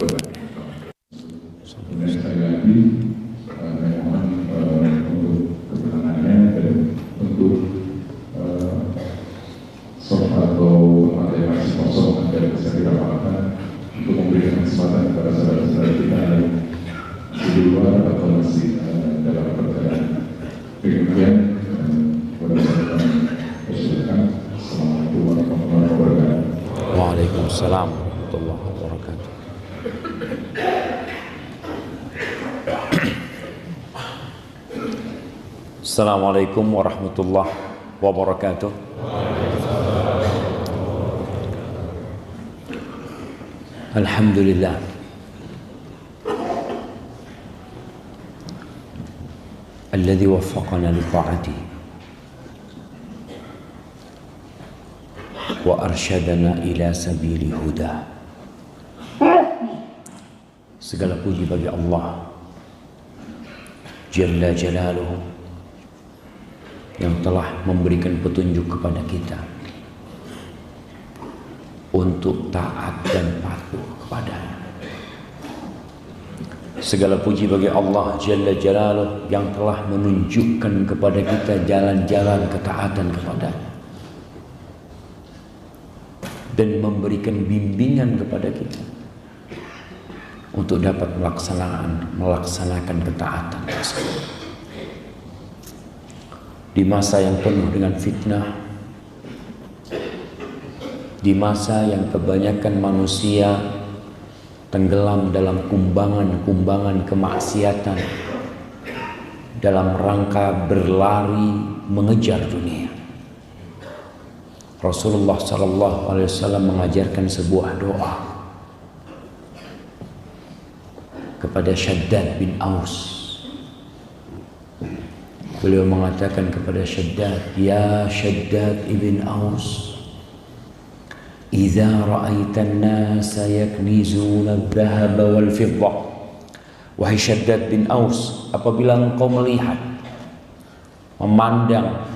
Dan sekali lagi saya mohon untuk ketenangannya dan untuk sofa atau tempat yang masih kosong agar bisa kita pakai untuk memberikan kesempatan kepada saudara-saudara kita yang di luar atau masih dalam perjalanan. Demikian, mudah-mudahan bersyukur. Assalamualaikum warahmatullahi wabarakatuh. Waalaikumsalam warahmatullahi wabarakatuh. Assalamualaikum warahmatullahi wabarakatuh. Alhamdulillah. Alladzi waffaqana li ta'atihi wa arsyadana ila sabili huda. Segala puji bagi Allah Jalla Jalaluhu yang telah memberikan petunjuk kepada kita untuk taat dan patuh kepadanya. Segala puji bagi Allah Jalla Jalaluhu yang telah menunjukkan kepada kita jalan-jalan ketaatan kepadanya dan memberikan bimbingan kepada kita untuk dapat melaksanakan ketaatan tersebut. Di masa yang penuh dengan fitnah, di masa yang kebanyakan manusia tenggelam dalam kumbangan-kumbangan kemaksiatan dalam rangka berlari mengejar dunia, Rasulullah SAW mengajarkan sebuah doa kepada Shaddad bin Aus. Beliau mengatakan kepada Shaddad, "Ya Shaddad ibn Aus, idza ra'aita an-nasa yaknizuna adh-dhahaba wal fiddah." Wahai Shaddad bin Aus, apabila engkau melihat, memandang,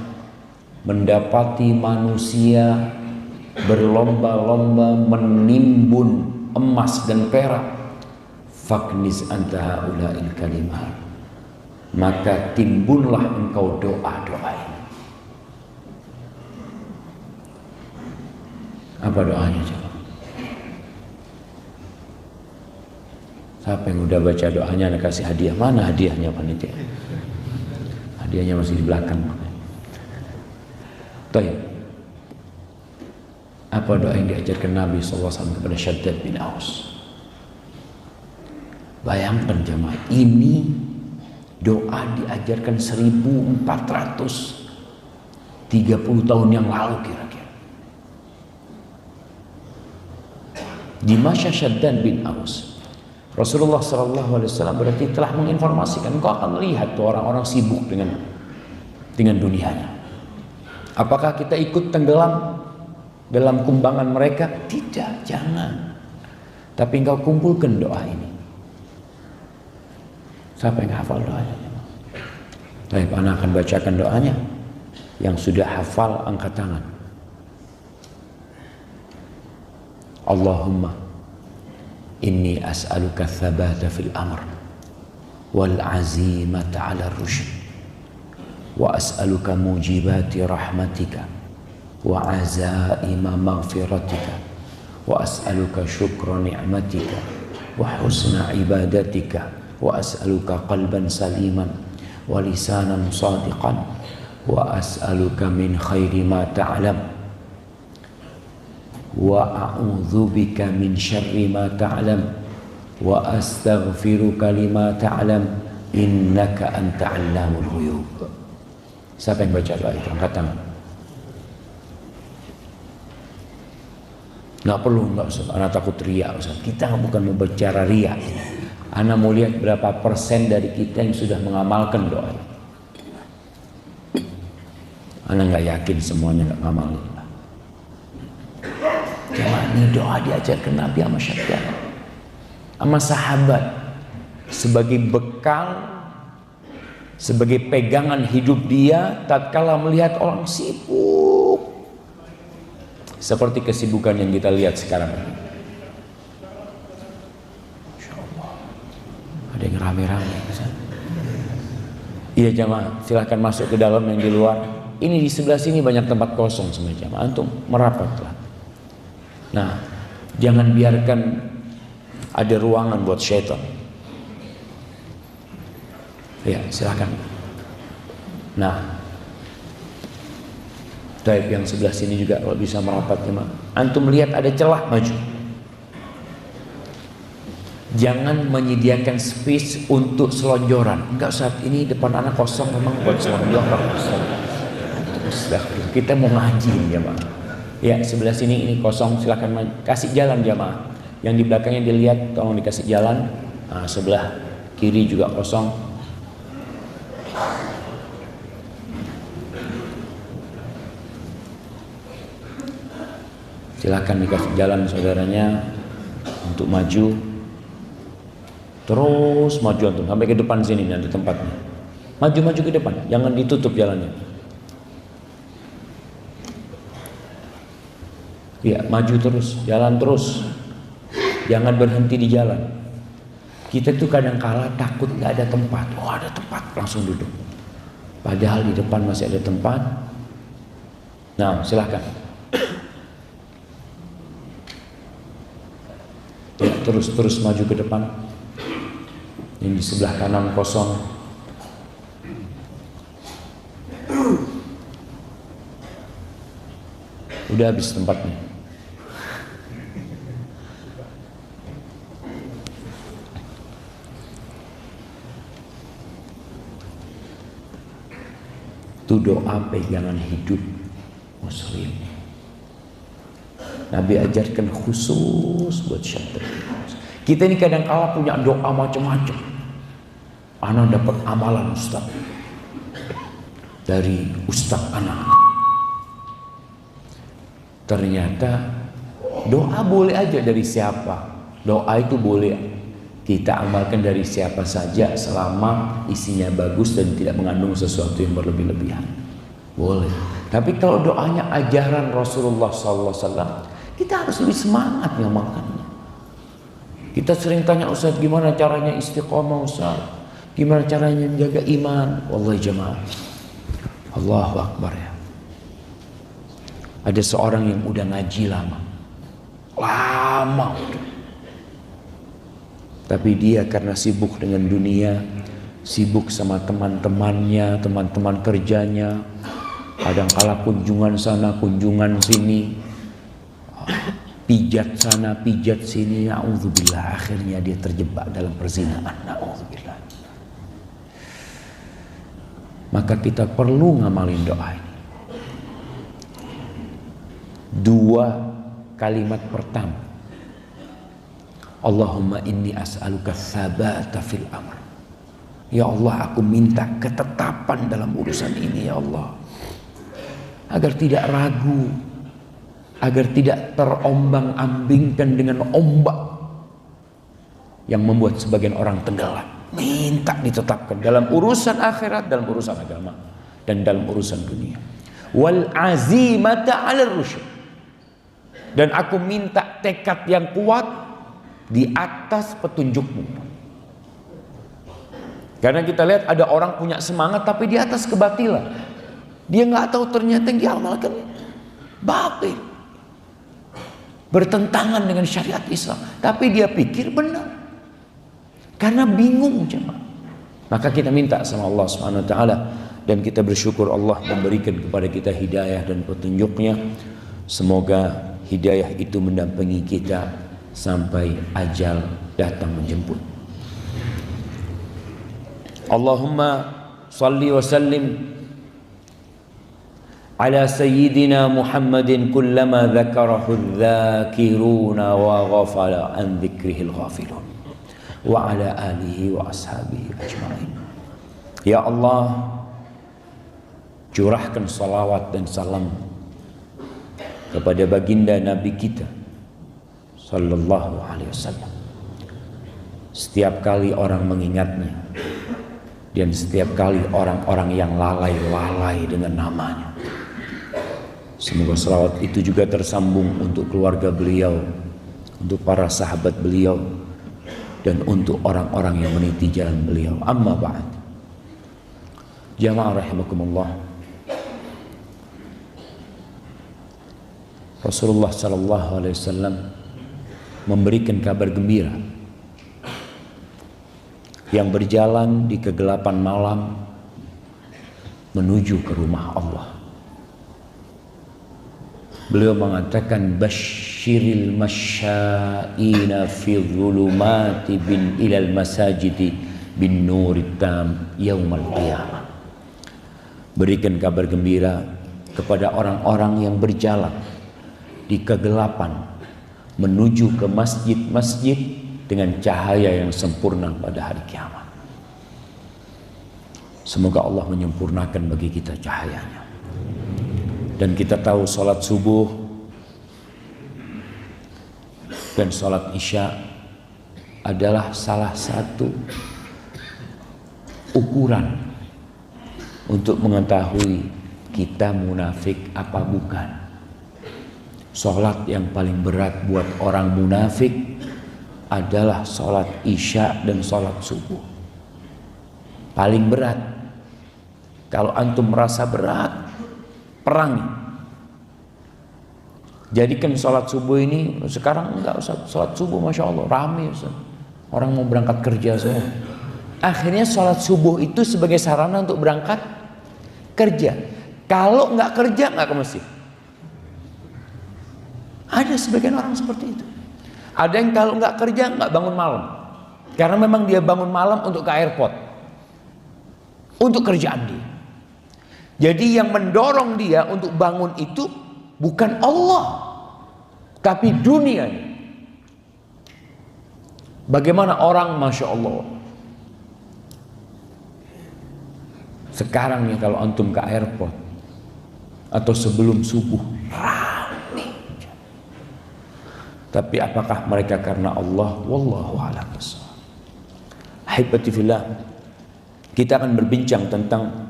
mendapati manusia berlomba-lomba menimbun emas dan perak, fakniz anta haula'il kalimat, maka timbunlah engkau doa-doa ini. Apa doanya coba? Siapa yang udah baca doanya dan kasih hadiah? Mana hadiahnya panitia? Hadiahnya masih di belakang. Baik. Apa doa yang diajarkan Nabi SAW kepada Shaddad bin Aus? Bayangkan jemaah, ini doa diajarkan 1430 tahun yang lalu kira-kira. Di masa Shaddad bin Aus, Rasulullah SAW berarti telah menginformasikan, engkau akan melihat tuh orang-orang sibuk dengan dunianya. Apakah kita ikut tenggelam dalam kumbangan mereka? Tidak, jangan. Tapi engkau kumpulkan doa ini. Siapa yang hafal doanya? Baik, anak akan bacakan doanya. Yang sudah hafal angkat tangan. Allahumma inni as'aluka tsabata fil amr wal azimata 'ala ar-rusyd wa as'aluka mujibati rahmatika wa azaima maghfiratika wa as'aluka syukra ni'matika wa husna ibadatika wa as'aluka qalban saliman wa lisanan sadiqan wa as'aluka min khairi ma ta'lam wa a'udzubika min syarri ma ta'lam wa astaghfiruka lima ta'lam innaka anta 'allamul ghuyub. Siapa yang baca doa itu? Angkat tangan. Nggak perlu, nggak Ustaz. Anak takut riya Ustaz. Kita bukan mau bicara riya. Anak mau lihat berapa persen dari kita yang sudah mengamalkan doa ini. Anak nggak yakin semuanya nggak ngamalin. Cuma ini doa diajarkan Nabi sama Shaddad, sama sahabat, sebagai bekal, sebagai pegangan hidup dia tatkala melihat orang sibuk seperti kesibukan yang kita lihat sekarang ini. rame-rame. Iya jamaah, silahkan masuk ke dalam yang di luar. Ini di sebelah sini banyak tempat kosong semua jamaah, antum merapatlah. Nah, jangan biarkan ada ruangan buat syaitan. Ya, silahkan. Nah, taib yang sebelah sini juga kalau bisa merapat jemaah. Antum lihat ada celah, maju. Jangan menyediakan space untuk selonjoran. Enggak, saat ini depan anak kosong memang buat selonjoran. Kita mau ngaji jemaah. Ya, sebelah sini ini kosong, silakan kasih jalan jemaah. Yang di belakangnya dilihat, tolong dikasih jalan. Nah, sebelah kiri juga kosong. Silakan dikasih jalan saudaranya untuk maju. Terus maju antum sampai ke depan sini nanti tempatnya. Maju-maju ke depan, jangan ditutup jalannya. Ya, maju terus, jalan terus. Jangan berhenti di jalan. Kita tuh kadang kala takut nggak ada tempat. Oh, ada tempat, langsung duduk. Padahal di depan masih ada tempat. Nah, silakan. Ya, terus maju ke depan. Yang di sebelah kanan kosong. Udah habis tempatnya. Itu doa pegangan hidup muslim. Nabi ajarkan khusus buat syaitan. Kita ini kadang kala punya doa macam-macam. Ana dapat amalan Ustaz dari Ustaz anak. Ternyata doa boleh aja dari siapa. Doa itu boleh kita amalkan dari siapa saja selama isinya bagus dan tidak mengandung sesuatu yang berlebih-lebihan. Boleh. Tapi kalau doanya ajaran Rasulullah SAW, kita harus lebih semangat ngamalkannya. Kita sering tanya, Ustaz gimana caranya istiqomah Ustaz? Gimana caranya menjaga iman? Wallahi jemaah, Allahu Akbar ya. Ada seorang yang udah ngaji lama udah. Tapi dia karena sibuk dengan dunia, sibuk sama teman-temannya, teman-teman kerjanya, kadang-kala kunjungan sana, kunjungan sini, pijat sana, pijat sini, na'udzubillah, akhirnya dia terjebak dalam perzinahan, na'udzubillah. Maka kita perlu ngamalin doa ini. 2 kalimat pertama, Allahumma inni as'aluka tsabata fil amr. Ya Allah, aku minta ketetapan dalam urusan ini ya Allah, agar tidak ragu, agar tidak terombang-ambingkan dengan ombak yang membuat sebagian orang tenggelam. Minta ditetapkan dalam urusan akhirat, dalam urusan agama, dan dalam urusan dunia. Wal azimata 'ala rusyd. Dan aku minta tekad yang kuat di atas petunjukmu. Karena kita lihat ada orang punya semangat tapi di atas kebatilan. Dia nggak tahu ternyata yang diamalkan batil, bertentangan dengan syariat Islam. Tapi dia pikir benar karena bingung jemaah. Maka kita minta sama Allah Subhanahu Wa Taala dan kita bersyukur Allah memberikan kepada kita hidayah dan petunjuknya. Semoga hidayah itu mendampingi kita sampai ajal datang menjemput. Allahumma salli wa sallim ala sayyidina Muhammadin kullama dzakarahu dzakiruna wa ghafala an dzikrihil ghafilun wa ala alihi wa ashabihi ajma'in. Ya Allah, curahkan salawat dan salam kepada baginda Nabi kita Sallallahu Alaihi Wasallam. Setiap kali orang mengingatnya dan setiap kali orang-orang yang lalai dengan namanya, semoga salawat itu juga tersambung untuk keluarga beliau, untuk para sahabat beliau, dan untuk orang-orang yang meniti jalan beliau. Amma ba'd. Jamaah rahimakumullah. Rasulullah sallallahu alaihi wasallam memberikan kabar gembira yang berjalan di kegelapan malam menuju ke rumah Allah. Beliau mengatakan basyiril masyaina fi dhulumati bin ilal masajidi bin nurit tam yaumal qiyamah. Berikan kabar gembira kepada orang-orang yang berjalan di kegelapan menuju ke masjid-masjid dengan cahaya yang sempurna pada hari kiamat. Semoga Allah menyempurnakan bagi kita cahayanya. Dan kita tahu salat subuh dan salat isya adalah salah satu ukuran untuk mengetahui kita munafik apa bukan. Salat yang paling berat buat orang munafik adalah salat isya dan salat subuh. Paling berat. Kalau antum merasa berat, perangi. Jadikan sholat subuh ini, sekarang enggak usah sholat subuh, masya Allah rame Ustaz. Orang mau berangkat kerja semua. Akhirnya sholat subuh itu sebagai sarana untuk berangkat kerja. Kalau nggak kerja nggak ke masjid. Ada sebagian orang seperti itu. Ada yang kalau nggak kerja nggak bangun malam, karena memang dia bangun malam untuk ke airport, untuk kerjaan dia. Jadi yang mendorong dia untuk bangun itu bukan Allah, tapi dunia. Bagaimana orang, masya Allah, sekarang nih kalau antum ke airport atau sebelum subuh rame. Tapi apakah mereka karena Allah? Wallahu a'lam bishawab. Ahibati fillah, kita akan berbincang tentang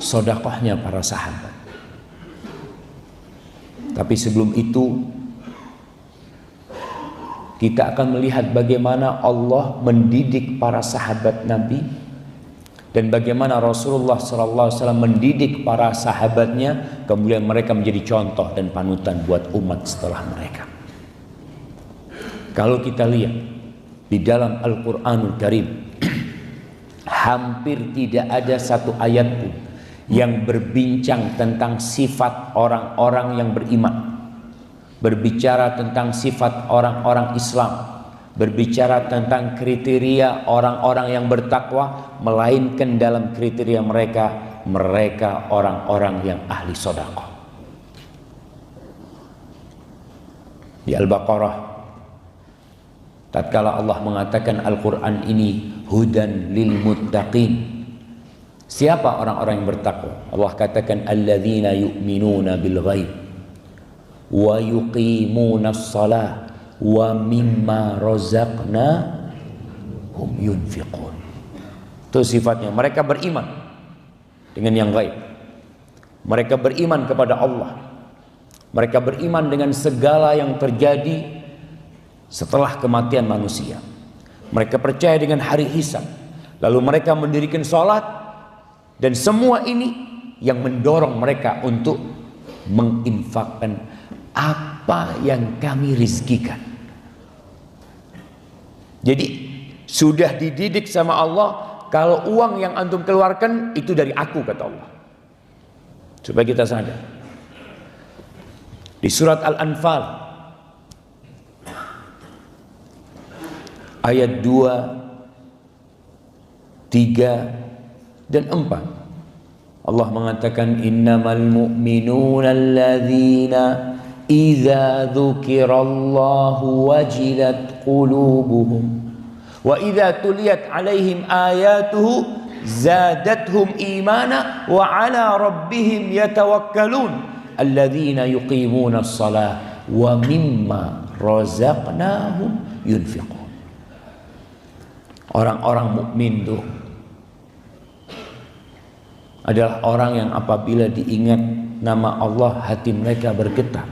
sedekahnya para sahabat. Tapi sebelum itu kita akan melihat bagaimana Allah mendidik para sahabat Nabi dan bagaimana Rasulullah SAW mendidik para sahabatnya, kemudian mereka menjadi contoh dan panutan buat umat setelah mereka. Kalau kita lihat di dalam Al-Quranul Karim, hampir tidak ada satu ayat pun yang berbincang tentang sifat orang-orang yang beriman, berbicara tentang sifat orang-orang Islam, berbicara tentang kriteria orang-orang yang bertakwa, melainkan dalam kriteria mereka orang-orang yang ahli sedekah. Di Al-Baqarah, tatkala Allah mengatakan Al-Quran ini hudan lil muttaqin, siapa orang-orang yang bertakwa? Allah katakan alladzina yu'minuna bil ghaib wa yuqimunas shalah wa mimma razaqnahum yunfiqun. Itu sifatnya, mereka beriman dengan yang gaib. Mereka beriman kepada Allah. Mereka beriman dengan segala yang terjadi setelah kematian manusia. Mereka percaya dengan hari hisab. Lalu mereka mendirikan salat. Dan semua ini yang mendorong mereka untuk menginfakkan apa yang kami rizkikan. Jadi sudah dididik sama Allah, kalau uang yang antum keluarkan itu dari aku, kata Allah. Supaya kita sadar. Di surat Al-Anfal ayat 2, 3 dan 4, Allah mengatakan innamal mu'minuna alladzina idza dzukirallahu wajilat qulubuhum wa idza tuliyat alaihim ayatuhu zadatuhum imana wa ala rabbihim yatawakkalun alladzina yuqimuna as-salah wa mimma razaqnahum yunfiqun. Orang-orang mukmin tuh adalah orang yang apabila diingat nama Allah hati mereka bergetar.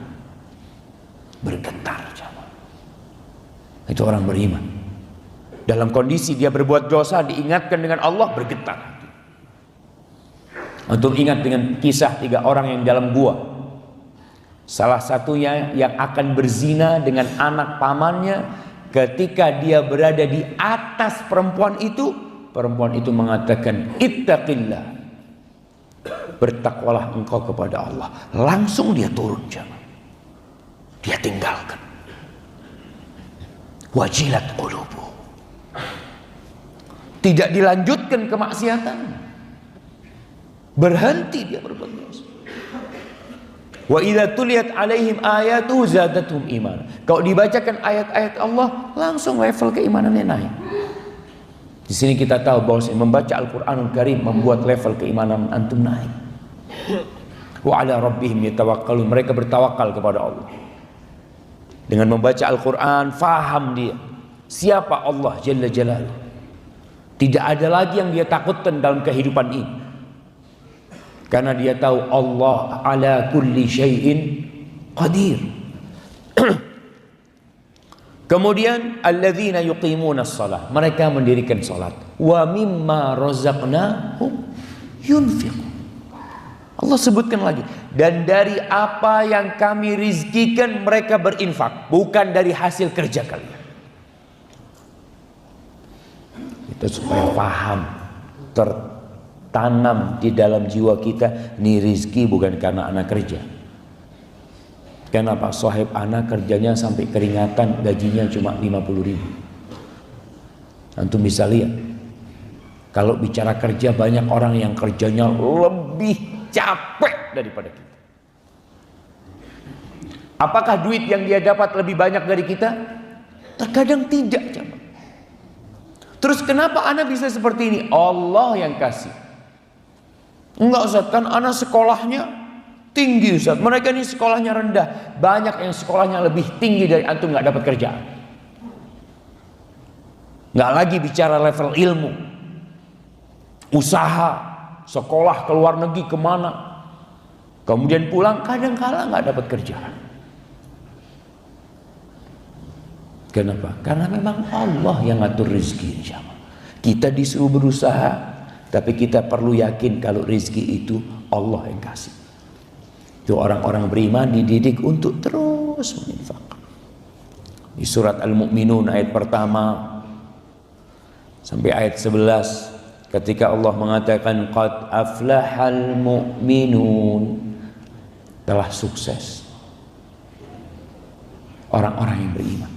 Bergetar. Itu orang beriman. Dalam kondisi dia berbuat dosa, diingatkan dengan Allah, bergetar. Untuk ingat dengan kisah 3 orang yang dalam gua. Salah satunya yang akan berzina dengan anak pamannya. Ketika dia berada di atas perempuan itu mengatakan, ittaqillah, bertakwalah engkau kepada Allah. Langsung dia turun, jemaah. Dia tinggalkan. Wajilat qulubuh. Tidak dilanjutkan kemaksiatan, berhenti dia berbuat dosa. Wa idza tuliyat alaihim ayatuhu zadatuhum iman. Kalau dibacakan ayat-ayat Allah, langsung level keimanannya naik. Di sini kita tahu bahwa membaca Al-Qur'anul Karim membuat level keimanan antum naik. Wa ala rabbihim yatawakkalun. Mereka bertawakal kepada Allah. Dengan membaca Al-Qur'an, faham dia siapa Allah Jalla Jalaluhu. Tidak ada lagi yang dia takutkan dalam kehidupan ini. Karena dia tahu Allah ala kulli syai'in qadir. Kemudian alladzina yuqimuna shalah, mereka mendirikan salat. Wa mimma razaqnahum yunfiqun. Allah sebutkan lagi, dan dari apa yang kami rizkikan mereka berinfak, bukan dari hasil kerja kalian. Itu supaya paham, tertanam di dalam jiwa kita, ini rizki bukan karena anak kerja. Kenapa? Sahib anak kerjanya sampai keringatan, gajinya cuma 50.000. Antum bisa lihat, kalau bicara kerja, banyak orang yang kerjanya lebih capek daripada kita. Apakah duit yang dia dapat lebih banyak dari kita? Terkadang tidak, jemaah. Terus kenapa anak bisa seperti ini? Allah yang kasih. Enggak Ustaz, kan anak sekolahnya tinggi Ustaz. Mereka ini sekolahnya rendah. Banyak yang sekolahnya lebih tinggi dari antum, nggak dapat kerjaan. Nggak lagi bicara level ilmu, usaha, sekolah ke luar negeri kemana, kemudian pulang kadang-kala nggak dapat kerjaan. Kenapa? Karena memang Allah yang ngatur rezeki. Kita disuruh berusaha, tapi kita perlu yakin kalau rezeki itu Allah yang kasih. Itu orang-orang beriman dididik untuk terus menginfak. Di surat Al-Mu'minun ayat pertama sampai ayat 11, ketika Allah mengatakan qad aflahal mu'minun, telah sukses orang-orang yang beriman.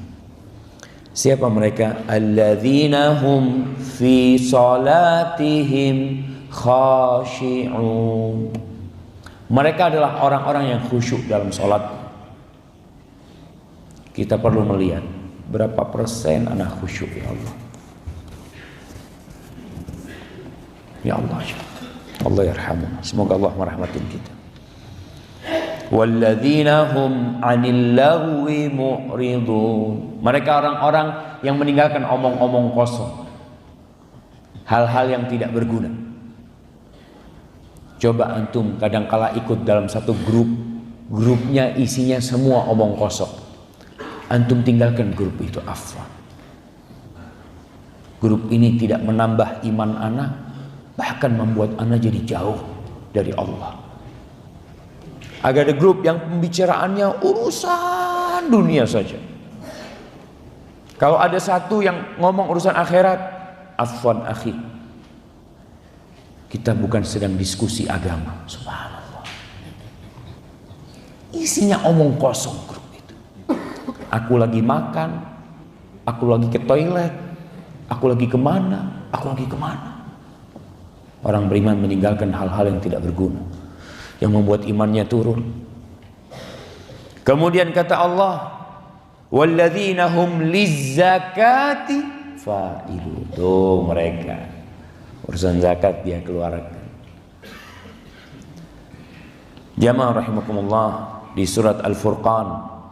Siapa mereka? Alladzina hum fi salatihim khashi'un. Mereka adalah orang-orang yang khusyuk dalam salat. Kita perlu melihat berapa persen anak khusyuk, ya Allah. Ya Allah, Allah yarhamuna. Semoga Allah merahmatin kita. Walladzina hum 'anil lagwi mu'ridun. Mereka orang-orang yang meninggalkan omong-omong kosong, hal-hal yang tidak berguna. Coba antum kadangkala ikut dalam satu grup, grupnya isinya semua omong kosong. Antum tinggalkan grup itu, afwan. Grup ini tidak menambah iman anak, bahkan membuat anak jadi jauh dari Allah. Agar ada grup yang pembicaraannya urusan dunia saja. Kalau ada satu yang ngomong urusan akhirat, afwan akhi, kita bukan sedang diskusi agama. Subhanallah. Isinya omong kosong grup itu. Aku lagi makan, aku lagi ke toilet, aku lagi kemana, aku lagi kemana. Orang beriman meninggalkan hal-hal yang tidak berguna, yang membuat imannya turun. Kemudian kata Allah, walladzina hum lizzakati fa'ilun. Tuh mereka urusan zakat dia keluarkan. Jamaah rahimakumullah, di surat Al-Furqan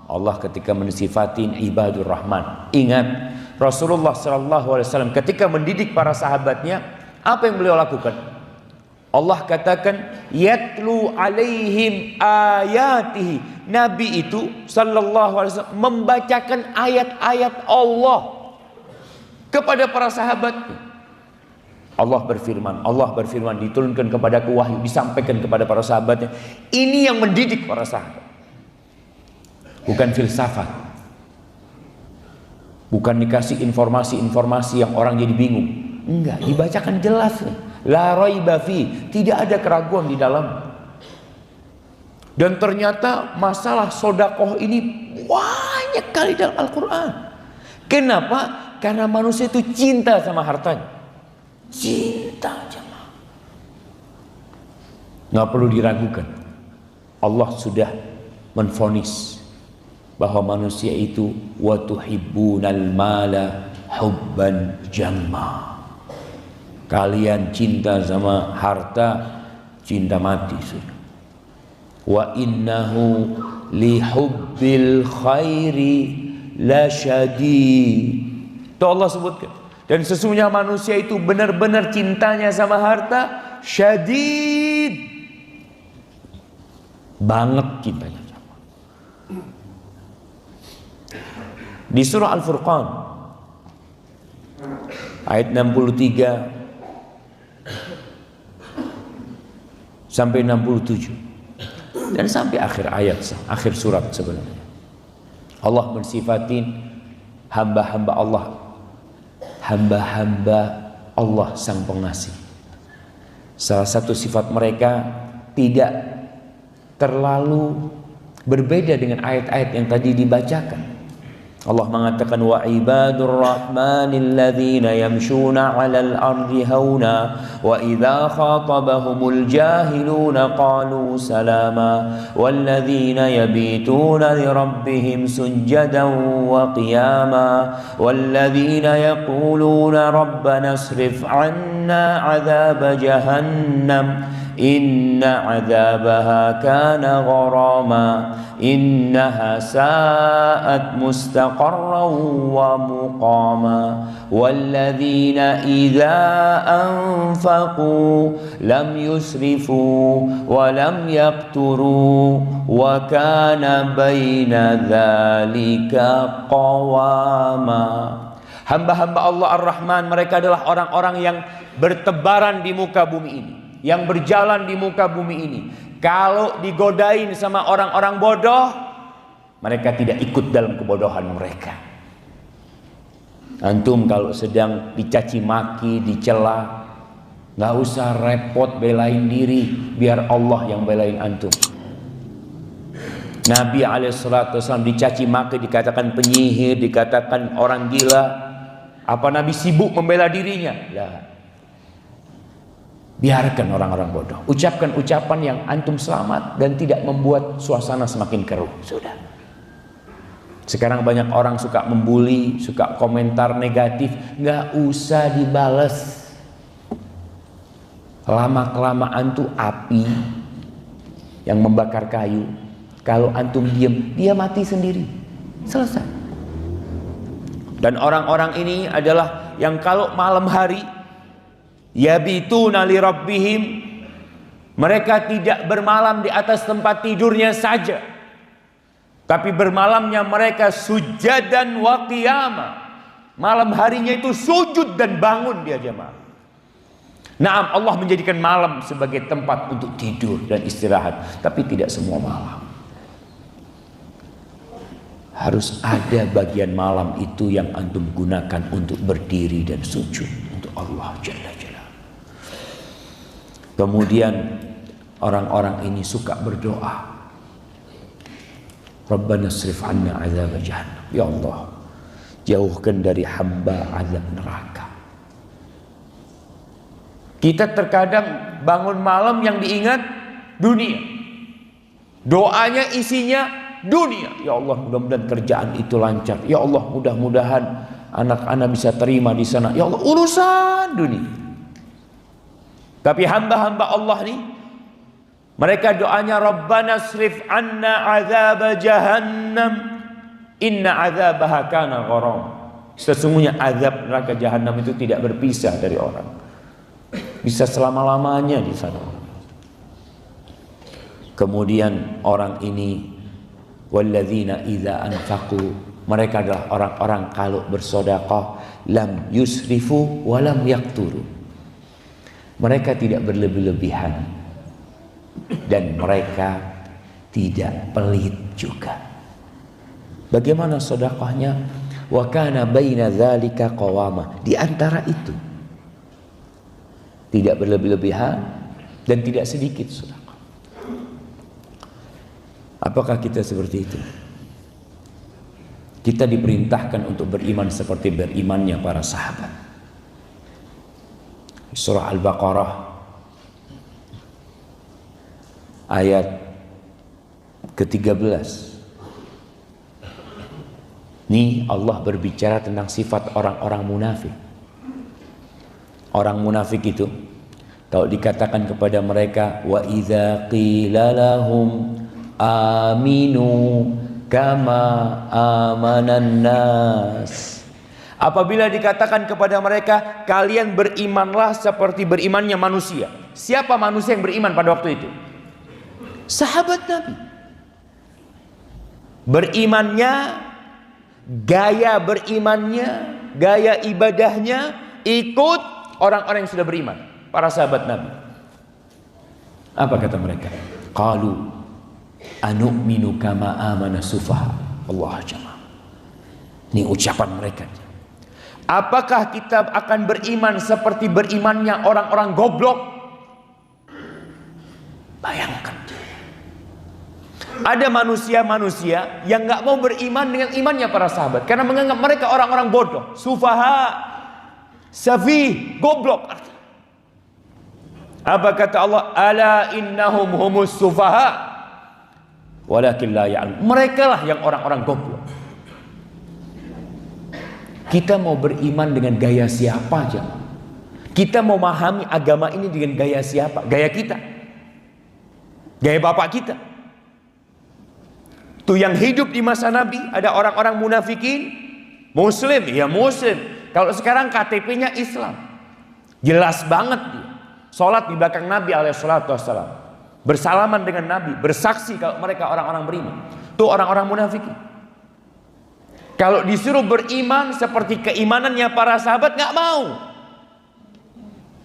Allah ketika mensifatin ibadur rahman. Ingat Rasulullah SAW ketika mendidik para sahabatnya, apa yang beliau lakukan? Allah katakan yatlu alaihim ayatihi. Nabi itu sallallahu alaihi wasallam membacakan ayat-ayat Allah. kepada para sahabatnya. Allah berfirman diturunkan kepadaku wahyu, disampaikan kepada para sahabatnya. Ini yang mendidik para sahabat. Bukan filsafat. Bukan dikasih informasi-informasi yang orang jadi bingung. Enggak, dibacakan jelas nih. La raiba fi, tidak ada keraguan di dalam. Dan ternyata masalah sodakoh ini banyak kali dalam Al-Quran. Kenapa? Karena manusia itu cinta sama hartanya. Cinta jemaah. Nggak perlu diragukan. Allah sudah menvonis bahwa manusia itu wa tuhibbunal mala hubban jamma. Kalian cinta sama harta, cinta mati sudah. Wa innahu li hubbil khairi la syadid. Itu Allah sebutkan. Dan sesungguhnya manusia itu benar-benar cintanya sama harta syadid. Banget cintanya sama. Di surah Al-Furqan ayat 63 sampai 67 dan sampai akhir ayat, akhir surat sebenarnya. Allah mensifatin hamba-hamba Allah sang pengasih. Salah satu sifat mereka tidak terlalu berbeda dengan ayat-ayat yang tadi dibacakan. Allah mengatakan wa ibadur rahmanil ladzina yamshuna 'alal ardi hauna wa idza khatabahumul jahiluna qalu salama wal ladzina yabituna li rabbihim sujadan wa qiyama wal ladzina yaquluna rabbana asrif 'anna 'adzab jahannam inna 'adzabaha kana gharama innaha sa'at mustaqarran wa muqama walladzina idza anfaqu lam yusrifu wa lam yaqturu wa kana baina dzalika qawama. Hamba-hamba Allah Ar-Rahman, mereka adalah orang-orang yang bertebaran di muka bumi ini, yang berjalan di muka bumi ini. Kalau digodain sama orang-orang bodoh, mereka tidak ikut dalam kebodohan mereka. Antum kalau sedang dicaci maki, dicela, nggak usah repot belain diri, biar Allah yang belain antum. Nabi SAW dicaci maki, dikatakan penyihir, dikatakan orang gila. Apa Nabi sibuk membela dirinya? Lah. Biarkan orang-orang bodoh. Ucapkan ucapan yang antum selamat dan tidak membuat suasana semakin keruh. Sudah. Sekarang banyak orang suka membuli, suka komentar negatif. Nggak usah dibales. Lama-kelamaan tuh api yang membakar kayu. Kalau antum diem, dia mati sendiri. Selesai. Dan orang-orang ini adalah yang kalau malam hari yabituna li rabbihim, mereka tidak bermalam di atas tempat tidurnya saja, tapi bermalamnya mereka sujadan wa qiyama. Malam harinya itu sujud dan bangun dia jemaah. Naam, Allah menjadikan malam sebagai tempat untuk tidur dan istirahat, tapi tidak semua malam. Harus ada bagian malam itu yang antum gunakan untuk berdiri dan sujud untuk Allah Jalla Jalla. Kemudian orang-orang ini suka berdoa, Rabbana asrif 'anna 'adzab jahannam. Ya Allah, jauhkan dari hamba azab neraka. Kita terkadang bangun malam yang diingat dunia. Doanya isinya dunia. Ya Allah, mudah-mudahan kerjaan itu lancar. Ya Allah, mudah-mudahan anak-anak bisa terima di sana. Ya Allah, urusan dunia. Tapi hamba-hamba Allah nih, mereka doanya Rabbana asrif 'anna 'adzab jahannam inna 'adzabaha kana gharam. Sesungguhnya azab neraka jahanam itu tidak berpisah dari orang. Bisa selama-lamanya di sana. Kemudian orang ini walladzina idza anfaqu, Mereka adalah orang-orang kalau bersedekah lam yusrifu walam yakturu. Mereka tidak berlebih-lebihan dan mereka tidak pelit juga. Bagaimana sedekahnya? Wa kana baina dzalika qawama. Di antara itu tidak berlebih-lebihan dan tidak sedikit sedekah. Apakah kita seperti itu? Kita diperintahkan untuk beriman seperti berimannya para sahabat. Surah Al-Baqarah ayat ke-13. Ini Allah berbicara tentang sifat orang-orang munafik. Orang munafik itu kalau dikatakan kepada mereka wa idza qila lahum aminu kama amanan nas. Apabila dikatakan kepada mereka kalian berimanlah seperti berimannya manusia. Siapa manusia yang beriman pada waktu itu? Sahabat Nabi. Berimannya, gaya berimannya, gaya ibadahnya ikut orang-orang yang sudah beriman, para sahabat Nabi. Apa kata mereka? Qalu anu'minu kama amana sufaha. Allah jamaah. Ini ucapan mereka. Apakah kita akan beriman seperti berimannya orang-orang goblok? Bayangkan. Ada manusia-manusia yang nggak mau beriman dengan imannya para sahabat karena menganggap mereka orang-orang bodoh, sufaha, safih, goblok. Apa kata Allah? Ala innahum humus sufaha walakin la ya'lam. Mereka lah yang orang-orang goblok. Kita mau beriman dengan gaya siapa aja? Kita mau memahami agama ini dengan gaya siapa? Gaya kita, gaya bapak kita. Tuh yang hidup di masa Nabi ada orang-orang munafikin, Muslim, ya Muslim. Kalau sekarang KTP-nya Islam, jelas banget dia. Sholat di belakang Nabi alaihissalatu wassalam, bersalaman dengan Nabi, bersaksi kalau mereka orang-orang beriman. Tuh orang-orang munafikin. Kalau disuruh beriman seperti keimanannya para sahabat, nggak mau.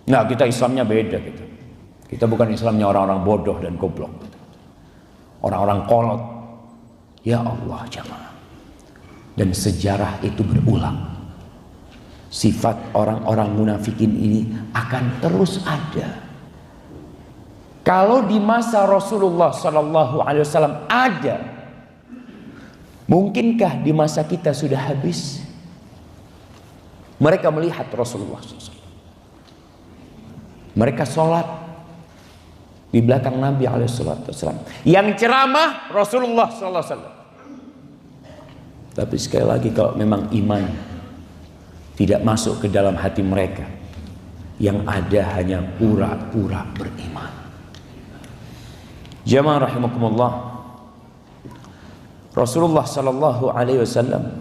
Nah, kita Islamnya beda gitu. Kita bukan Islamnya orang-orang bodoh dan goblok, orang-orang kolot. Ya Allah jamaah. Dan sejarah itu berulang. Sifat orang-orang munafikin ini akan terus ada. Kalau di masa Rasulullah Sallallahu Alaihi Wasallam ada, mungkinkah di masa kita sudah habis? Mereka melihat Rasulullah SAW. Mereka sholat di belakang Nabi SAW. Yang ceramah Rasulullah SAW. Tapi sekali lagi kalau memang iman tidak masuk ke dalam hati mereka, yang ada hanya pura-pura beriman. Jamaah rahimakumullah. Rasulullah sallallahu alaihi wasallam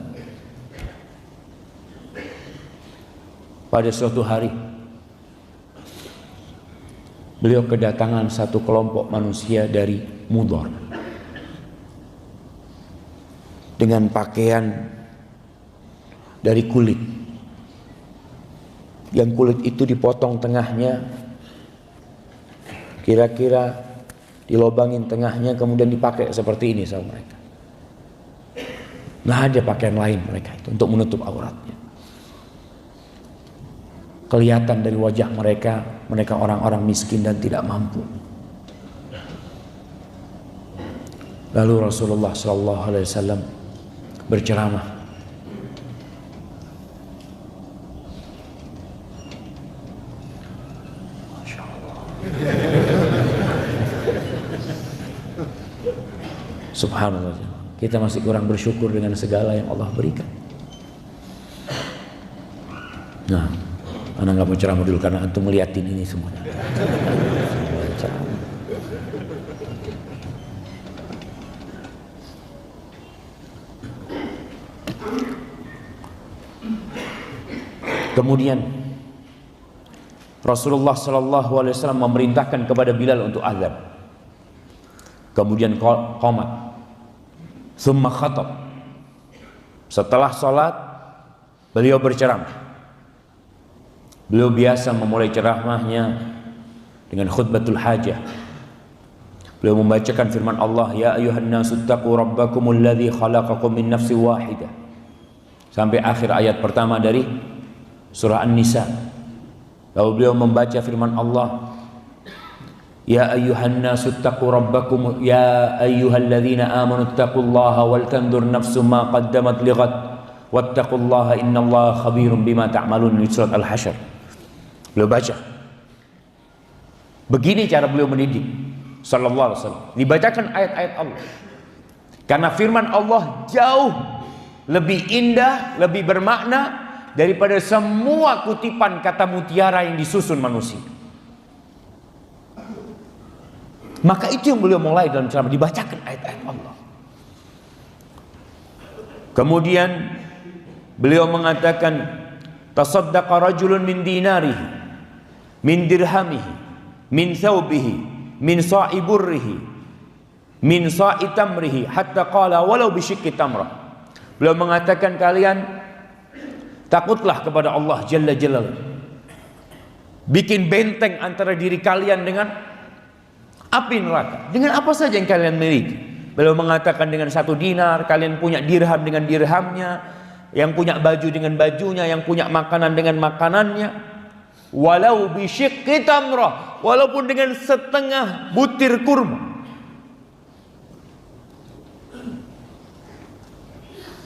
pada suatu hari beliau kedatangan satu kelompok manusia dari Mudhar dengan pakaian dari kulit, yang kulit itu dipotong tengahnya, kira-kira dilobangin tengahnya, kemudian dipakai seperti ini sama mereka. Nggak ada pakaian lain mereka itu untuk menutup auratnya. Kelihatan dari wajah mereka, mereka orang-orang miskin dan tidak mampu. Lalu Rasulullah SAW berceramah. Masya Allah. Subhanallah. Kita masih kurang bersyukur dengan segala yang Allah berikan. Nah, anak nggak mau ceramah dulu karena antum melihatin ini semuanya. Kemudian Rasulullah SAW memerintahkan kepada Bilal untuk azan. Kemudian qomat, summa khatab. Setelah sholat, beliau berceramah. Beliau biasa memulai ceramahnya dengan khutbatul hajah. Beliau membacakan firman Allah, ya ayuhan nasu taqu rabbakumul ladzi khalaqakum min nafsin wahidah, sampai akhir ayat pertama dari surah An-Nisa. Lalu beliau membaca firman Allah, ya ayuhan nasu taqu rabbakum ya ayyuhalladzina amanu taqullaha wal tanzur nafsum ma qaddamat lighad wattaqullaha innallaha khabirum bima ta'malun, di surat Al-Hasyr. Beliau baca. Begini cara beliau mendidik sallallahu alaihi wasallam. Dibacakan ayat-ayat Allah. Karena firman Allah jauh lebih indah, lebih bermakna daripada semua kutipan kata mutiara yang disusun manusia. Maka itu yang beliau mulai dalam ceramah, dibacakan ayat-ayat Allah. Kemudian beliau mengatakan, tasaddaqa rajulun min dinarihi, min dirhamihi, min thawbihi, min sa'i burrihi, min sa'i tamrihi, hatta qala walau bisyikki tamrah. Beliau mengatakan, kalian takutlah kepada Allah Jalla Jalaluhu. Bikin benteng antara diri kalian dengan api neraka. Dengan apa saja yang kalian miliki. Beliau mengatakan dengan 1 dinar, kalian punya dirham dengan dirhamnya, yang punya baju dengan bajunya, yang punya makanan dengan makanannya. Walau bisyikki tamrah, walaupun dengan setengah butir kurma.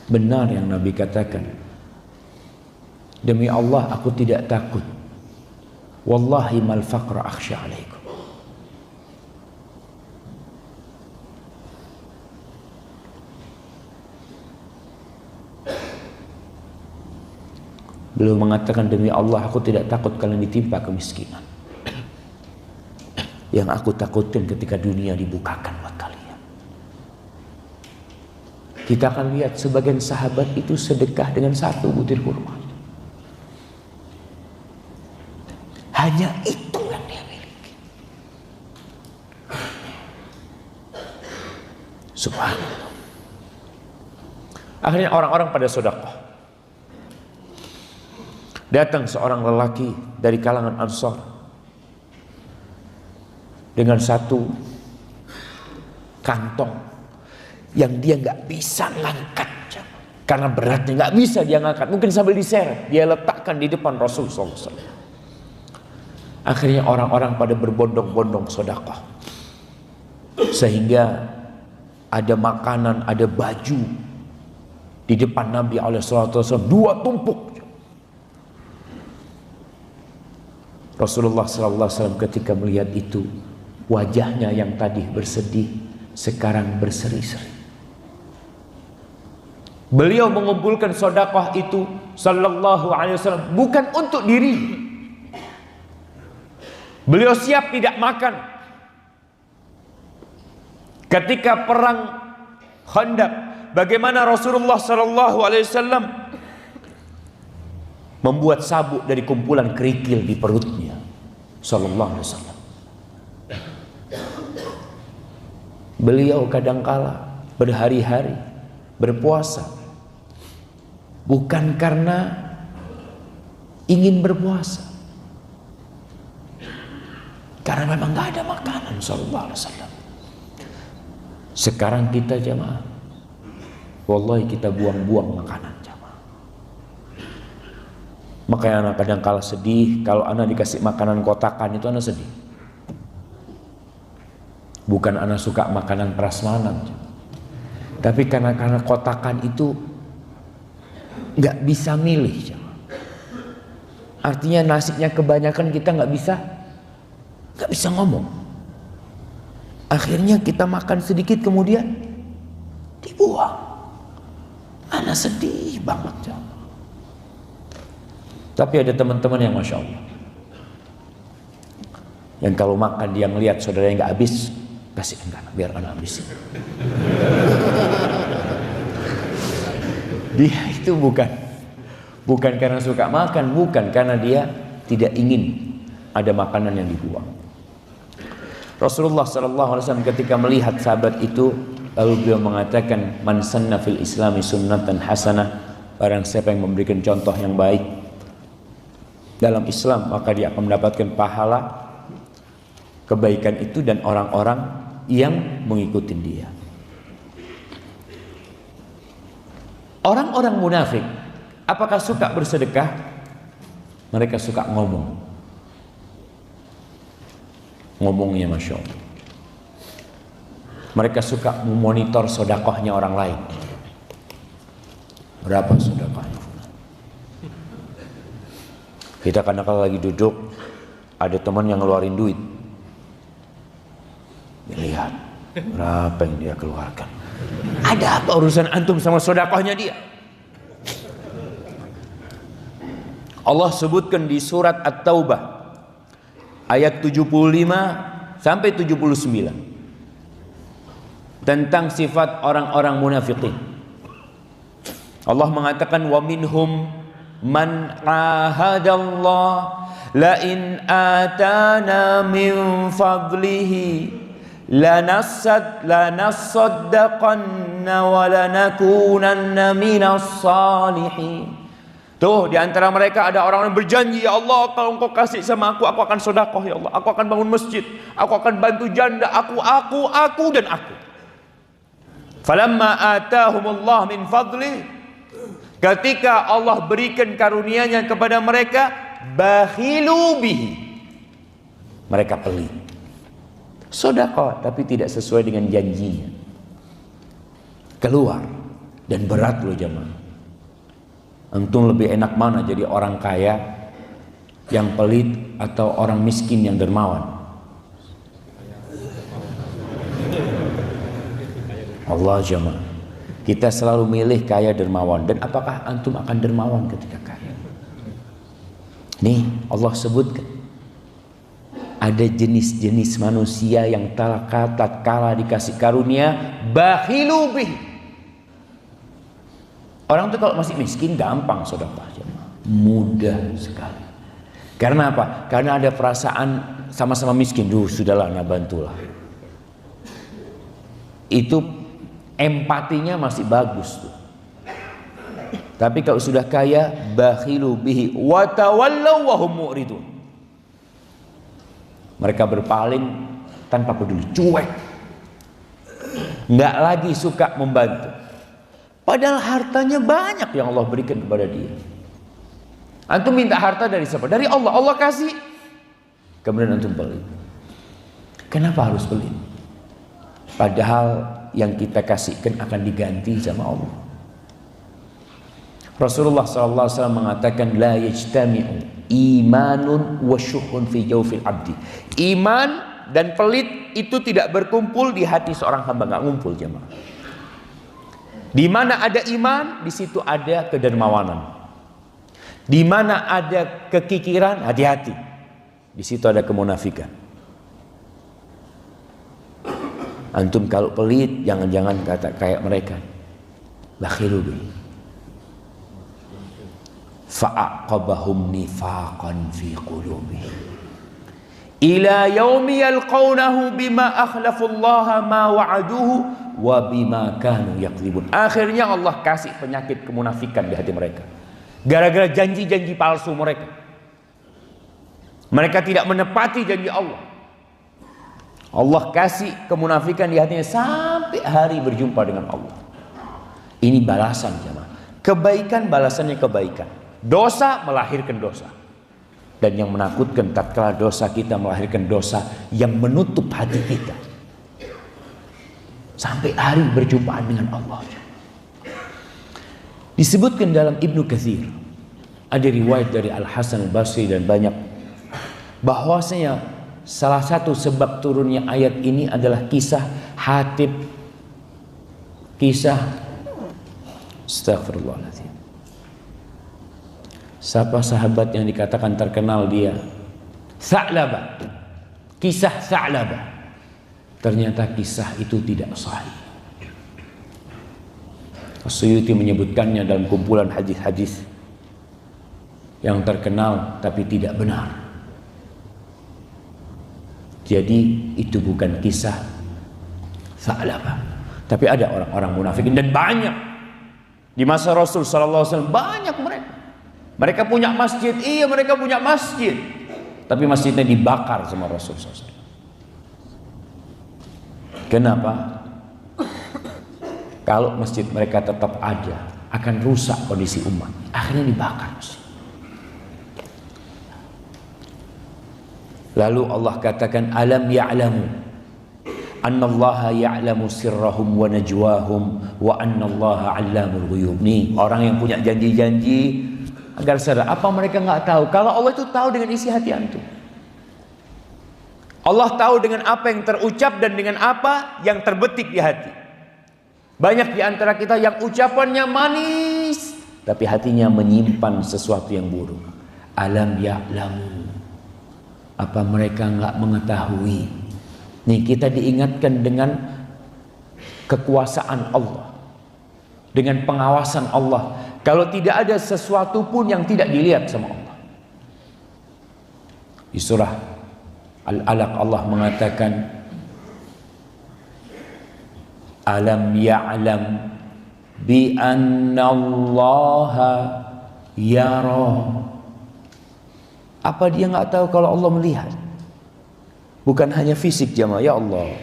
Benar yang Nabi katakan, demi Allah aku tidak takut. Wallahi mal faqra akhsha alaikum. Beliau mengatakan, demi Allah aku tidak takut kalian ditimpa kemiskinan. Yang aku takutin ketika dunia dibukakan buat kalian. Kita akan lihat sebagian sahabat itu sedekah dengan 1 butir kurma. Hanya itu yang dia miliki. Subhanallah. Akhirnya orang-orang pada sedekah. Datang seorang lelaki dari kalangan Ansar dengan 1 kantong yang dia nggak bisa ngangkat karena beratnya, nggak bisa dia ngangkat, mungkin sambil diseret dia letakkan di depan Rasul SAW. Akhirnya orang-orang pada berbondong-bondong sedekah, sehingga ada makanan, ada baju di depan Nabi SAW, 2 tumpuk. Rasulullah SAW ketika melihat itu, wajahnya yang tadi bersedih sekarang berseri-seri. Beliau mengumpulkan sedekah itu sallallahu alaihi wasallam bukan untuk diri. Beliau siap tidak makan. Ketika perang Khandaq, bagaimana Rasulullah sallallahu alaihi wasallam membuat sabuk dari kumpulan kerikil di perutnya sallallahu alaihi wasallam. Beliau kadangkala berhari-hari berpuasa bukan karena ingin berpuasa, karena memang gak ada makanan sallallahu alaihi wasallam. Sekarang kita jamaah, wallahi kita buang-buang makanan. Makanya anak kadang kala sedih kalau anak dikasih makanan kotakan, itu anak sedih. Bukan anak suka makanan prasmanan, tapi karena kotakan itu nggak bisa milih. Artinya nasinya kebanyakan kita nggak bisa ngomong. Akhirnya kita makan sedikit kemudian dibuang. Anak sedih banget. Tapi ada teman-teman yang Masya Allah, yang kalau makan dia ngelihat saudaranya nggak habis, kasih enggak, biar anak habisin. Dia itu bukan karena suka makan, bukan karena dia tidak ingin ada makanan yang dibuang. Rasulullah SAW ketika melihat sahabat itu Lalu beliau mengatakan, man sanna fil islami sunnatan hasanah, barang siapa yang memberikan contoh yang baik dalam Islam, maka dia akan mendapatkan pahala kebaikan itu dan orang-orang yang mengikuti dia. Orang-orang munafik, apakah suka bersedekah? Mereka suka ngomongnya Masya Allah. Mereka suka memonitor sedekahnya orang lain. Berapa sedekahnya? Kita kadang-kadang lagi duduk, ada teman yang ngeluarin duit. Lihat berapa yang dia keluarkan. Ada apa urusan antum sama sedekahnya dia? Allah sebutkan di surat At-Taubah ayat 75 sampai 79 tentang sifat orang-orang munafikin. Allah mengatakan, wa minhum man ahadallah la in atana min fadlihi lanasaddaqanna wa lanakunanna minas salihin. Tuh, di antara mereka ada orang yang berjanji, ya Allah, kalau Engkau kasih sama aku akan sedekah, ya Allah, aku akan bangun masjid, aku akan bantu janda, aku dan aku. Falamma atahumullah min fadli, ketika Allah berikan karunia-Nya kepada mereka, bakhilu bihi, mereka pelit. Sedekah tapi tidak sesuai dengan janjinya. Keluar, dan berat loh jemaah. Antum lebih enak mana, jadi orang kaya yang pelit atau orang miskin yang dermawan? Allah jemaah, kita selalu milih kaya dermawan. Dan apakah antum akan dermawan ketika kaya? Nih Allah sebutkan, ada jenis-jenis manusia yang tatkala dikasih karunia bakhilu bih. Orang tuh kalau masih miskin gampang sedekah, mudah sekali. Karena apa? Karena ada perasaan sama-sama miskin. Sudahlah, nah bantulah. Itu empatinya masih bagus tuh. Tapi kalau sudah kaya, bakhilu bihi wa tawallaw wa hum mu'ridun. Mereka berpaling tanpa peduli, cuek. Enggak lagi suka membantu. Padahal hartanya banyak yang Allah berikan kepada dia. Antum minta harta dari siapa? Dari Allah. Allah kasih. Kemudian antum pelit. Kenapa harus pelit? Padahal yang kita kasihkan akan diganti sama Allah. Rasulullah SAW mengatakan, la yajtami'u imanun wa syuhun fi jawfil abdi. Iman dan pelit itu tidak berkumpul di hati seorang hamba, nggak ngumpul jemaah. Di mana ada iman, di situ ada kedermawanan. Di mana ada kekikiran, hati-hati. Di situ ada kemunafikan. Antum kalau pelit, jangan-jangan kata kayak mereka. Bakhilu bi. Fa'aqabahum nifaqan fi qulubihim. Ila yaumi yalqawnahu bima akhlafullaha ma wa'aduhu wa bima kanu yakdzibun. Akhirnya Allah kasih penyakit kemunafikan di hati mereka. Gara-gara janji-janji palsu mereka. Mereka tidak menepati janji Allah. Allah kasih kemunafikan di hatinya sampai hari berjumpa dengan Allah. Ini balasan jemaah. Kebaikan balasannya kebaikan. Dosa melahirkan dosa. Dan yang menakutkan tatkala dosa kita melahirkan dosa yang menutup hati kita. Sampai hari berjumpaan dengan Allah. Disebutkan dalam Ibnu Katsir, ada riwayat dari Al-Hasan Al-Basri dan banyak, bahwasanya salah satu sebab turunnya ayat ini adalah kisah Hatib, kisah Astaghfirullahaladzim. Siapa sahabat yang dikatakan terkenal dia? Sa'labah. Kisah Sa'labah. Ternyata kisah itu tidak sahih. As-Suyuti menyebutkannya dalam kumpulan hadis-hadis yang terkenal tapi tidak benar. Jadi itu bukan kisah Sa'labah. Tapi ada orang-orang munafikin, dan banyak di masa Rasul sallallahu alaihi wasallam, banyak mereka. Mereka punya masjid, iya mereka punya masjid, tapi masjidnya dibakar sama Rasul sallallahu alaihi wasallam. Kenapa? Kalau masjid mereka tetap ada, akan rusak kondisi umat. Akhirnya dibakar masjid. Lalu Allah katakan, alam ya'lamu annallaha ya'lamu sirrahum wa najwahum wa annallaha 'allamul ghuyub. Nih orang yang punya janji-janji agar sadar. Apa mereka nggak tahu kalau Allah itu tahu dengan isi hati antum? Allah tahu dengan apa yang terucap dan dengan apa yang terbetik di hati. Banyak di antara kita yang ucapannya manis tapi hatinya menyimpan sesuatu yang buruk. Alam ya'lamu, apa mereka nggak mengetahui? Nih kita diingatkan dengan kekuasaan Allah, dengan pengawasan Allah. Kalau tidak ada sesuatu pun yang tidak dilihat sama Allah. Di surah Al-Alaq Allah mengatakan, alam ya'lam bi anna Allaha yara. Apa dia nggak tahu kalau Allah melihat? Bukan hanya fisik jamaah, ya Allah.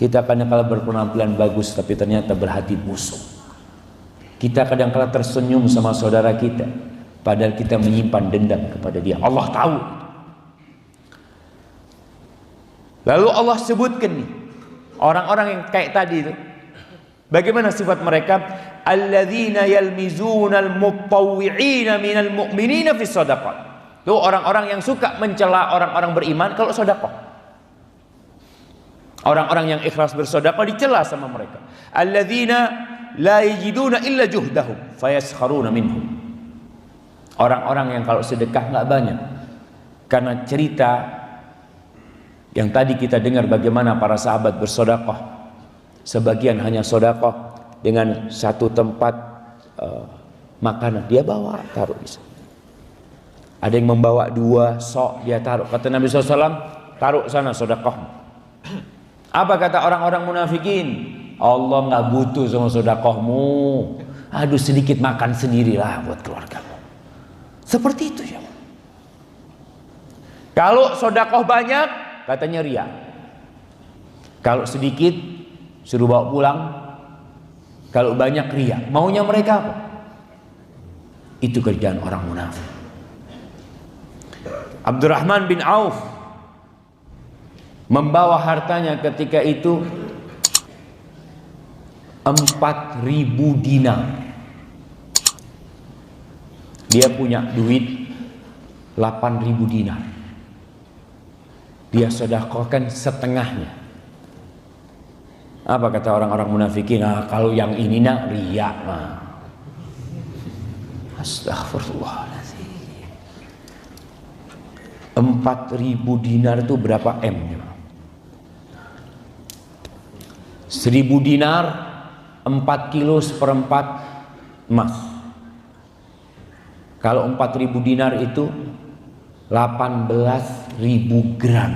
Kita kadang-kala berpenampilan bagus tapi ternyata berhati busuk. Kita kadang-kala tersenyum sama saudara kita padahal kita menyimpan dendam kepada dia. Allah tahu. Lalu Allah sebutkan nih orang-orang yang kayak tadi itu. Bagaimana sifat mereka? Alladzina yalmizunal mutawwi'ina minal mu'minina fis shadaqat. Itu orang-orang yang suka mencela orang-orang beriman kalau sedekah. Orang-orang yang ikhlas bersedekah dicela sama mereka. Alladzina la yajiduna illa juhdahum fayaskharuna minhum. Orang-orang yang kalau sedekah enggak banyak. Karena cerita yang tadi kita dengar bagaimana para sahabat bersedekah. Sebagian hanya sedekah dengan satu tempat makanan dia bawa taruh di sana. Ada yang membawa 2 sok dia taruh. Kata Nabi SAW, taruh sana sedekah. Apa kata orang-orang munafikin? Allah nggak butuh sama sedekahmu. Aduh sedikit makan sendirilah buat keluargamu. Seperti itu ya. Kalau sedekah banyak, katanya riya. Kalau sedikit, suruh bawa pulang. Kalau banyak riya. Maunya mereka apa? Itu kerjaan orang munafik. Abdurrahman bin Auf membawa hartanya ketika itu 4.000 dinar. Dia punya duit 8.000 dinar. Dia sedekahkan setengahnya. Apa kata orang-orang munafikin? Nah, kalau yang ini nak riya. Nah. Astaghfirullah. 4.000 dinar itu berapa M? 1.000 dinar 4 kilo seperempat emas. Kalau 4.000 dinar itu 18.000 gram.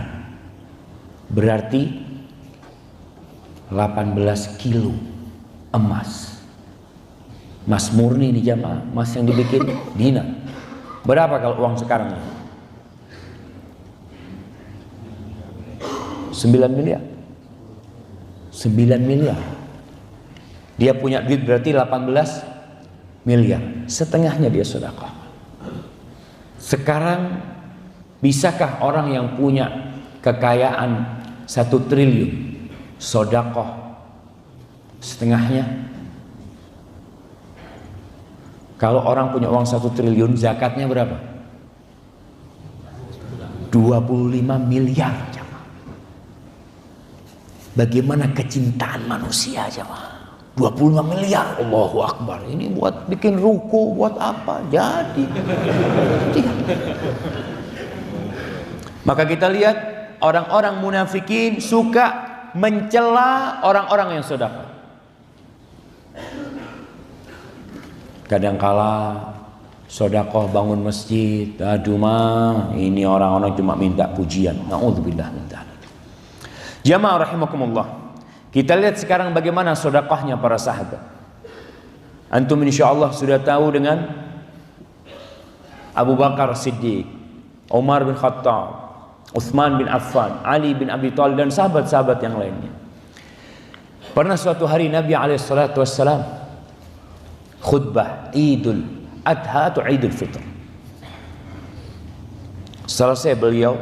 Berarti 18 kilo emas. Emas murni nih jamaah, emas yang dibikin dinar. Berapa kalau uang sekarang? 9 miliar. 9 miliar. Dia punya duit berarti 18 miliar. Setengahnya dia sedekah. Sekarang bisakah orang yang punya kekayaan 1 triliun sedekah setengahnya? Kalau orang punya uang 1 triliun, zakatnya berapa? 25 miliar. Bagaimana kecintaan manusia jemaah? 25 miliar, Allahu Akbar. Ini buat bikin ruku, buat apa? Jadi. Maka kita lihat orang-orang munafikin suka mencela orang-orang yang sedekah. Kadangkala sedekah bangun masjid, aduh mah ini orang-orang cuma minta pujian. Nauzubillah min dzalik. Jamaah rahimakumullah. Kita lihat sekarang bagaimana sedekahnya para sahabat. Antum insyaallah sudah tahu dengan Abu Bakar Siddiq, Umar bin Khattab, Utsman bin Affan, Ali bin Abi Thalib dan sahabat-sahabat yang lainnya. Pernah suatu hari Nabi alaihissalatu wassalam khutbah Idul Adha atau Idul Fitr. Selesai beliau,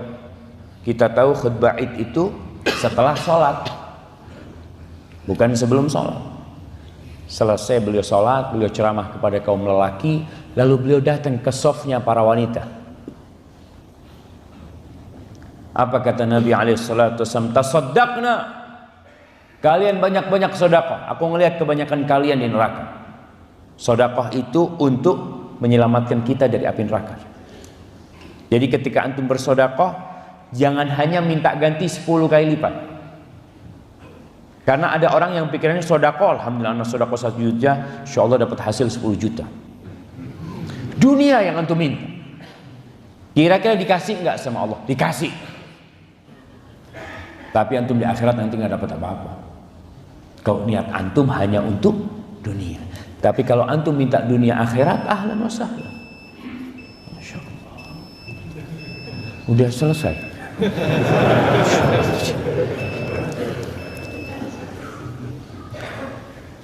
kita tahu khutbah Id itu setelah sholat, bukan sebelum sholat. Selesai beliau sholat, beliau ceramah kepada kaum lelaki, lalu beliau datang ke safnya para wanita. Apa kata Nabi alaihissalatu wassalam? Tasaddaqna, kalian banyak-banyak sedekah. Aku ngelihat kebanyakan kalian di neraka. Sedekah itu untuk menyelamatkan kita dari api neraka. Jadi ketika antum bersedekah, jangan hanya minta ganti 10 kali lipat. Karena ada orang yang pikirannya sedekah, alhamdulillah anak sedekah 1 juta, insyaallah dapat hasil 10 juta. Dunia yang antum minta. Kira-kira dikasih enggak sama Allah? Dikasih. Tapi antum di akhirat nanti enggak dapat apa-apa. Kalau niat antum hanya untuk dunia. Tapi kalau antum minta dunia akhirat, ahlan wa sahlan. Masya Allah. Udah selesai.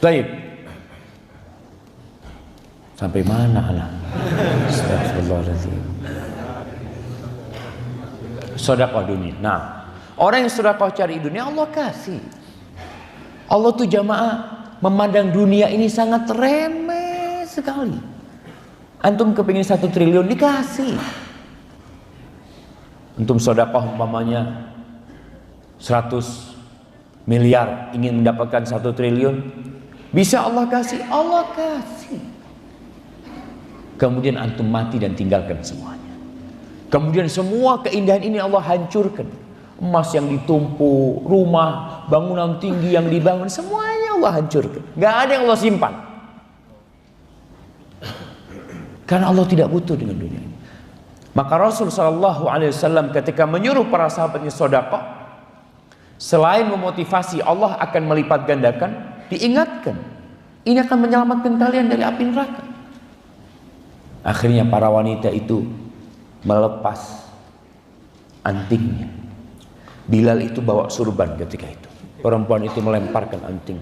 Baik. Sampai mana lah? Astagfirullahaladzim. Sedekah dunia. Nah, orang yang sedekah cari dunia, Allah kasih. Allah tuh jamaah memandang dunia ini sangat remeh sekali. Antum kepingin 1 triliun dikasih. Antum sedekah umpamanya 100 miliar ingin mendapatkan 1 triliun, bisa Allah kasih, Allah kasih. Kemudian antum mati dan tinggalkan semuanya. Kemudian semua keindahan ini Allah hancurkan. Emas yang ditumpuk, rumah, bangunan tinggi yang dibangun, semuanya Allah hancurkan. Gak ada yang Allah simpan. Karena Allah tidak butuh dengan dunia ini. Maka Rasul SAW ketika menyuruh para sahabatnya sedekah, selain memotivasi Allah akan melipat gandakan, diingatkan, ini akan menyelamatkan kalian dari api neraka. Akhirnya para wanita itu melepas antingnya. Bilal itu bawa surban ketika itu. Perempuan itu melemparkan anting.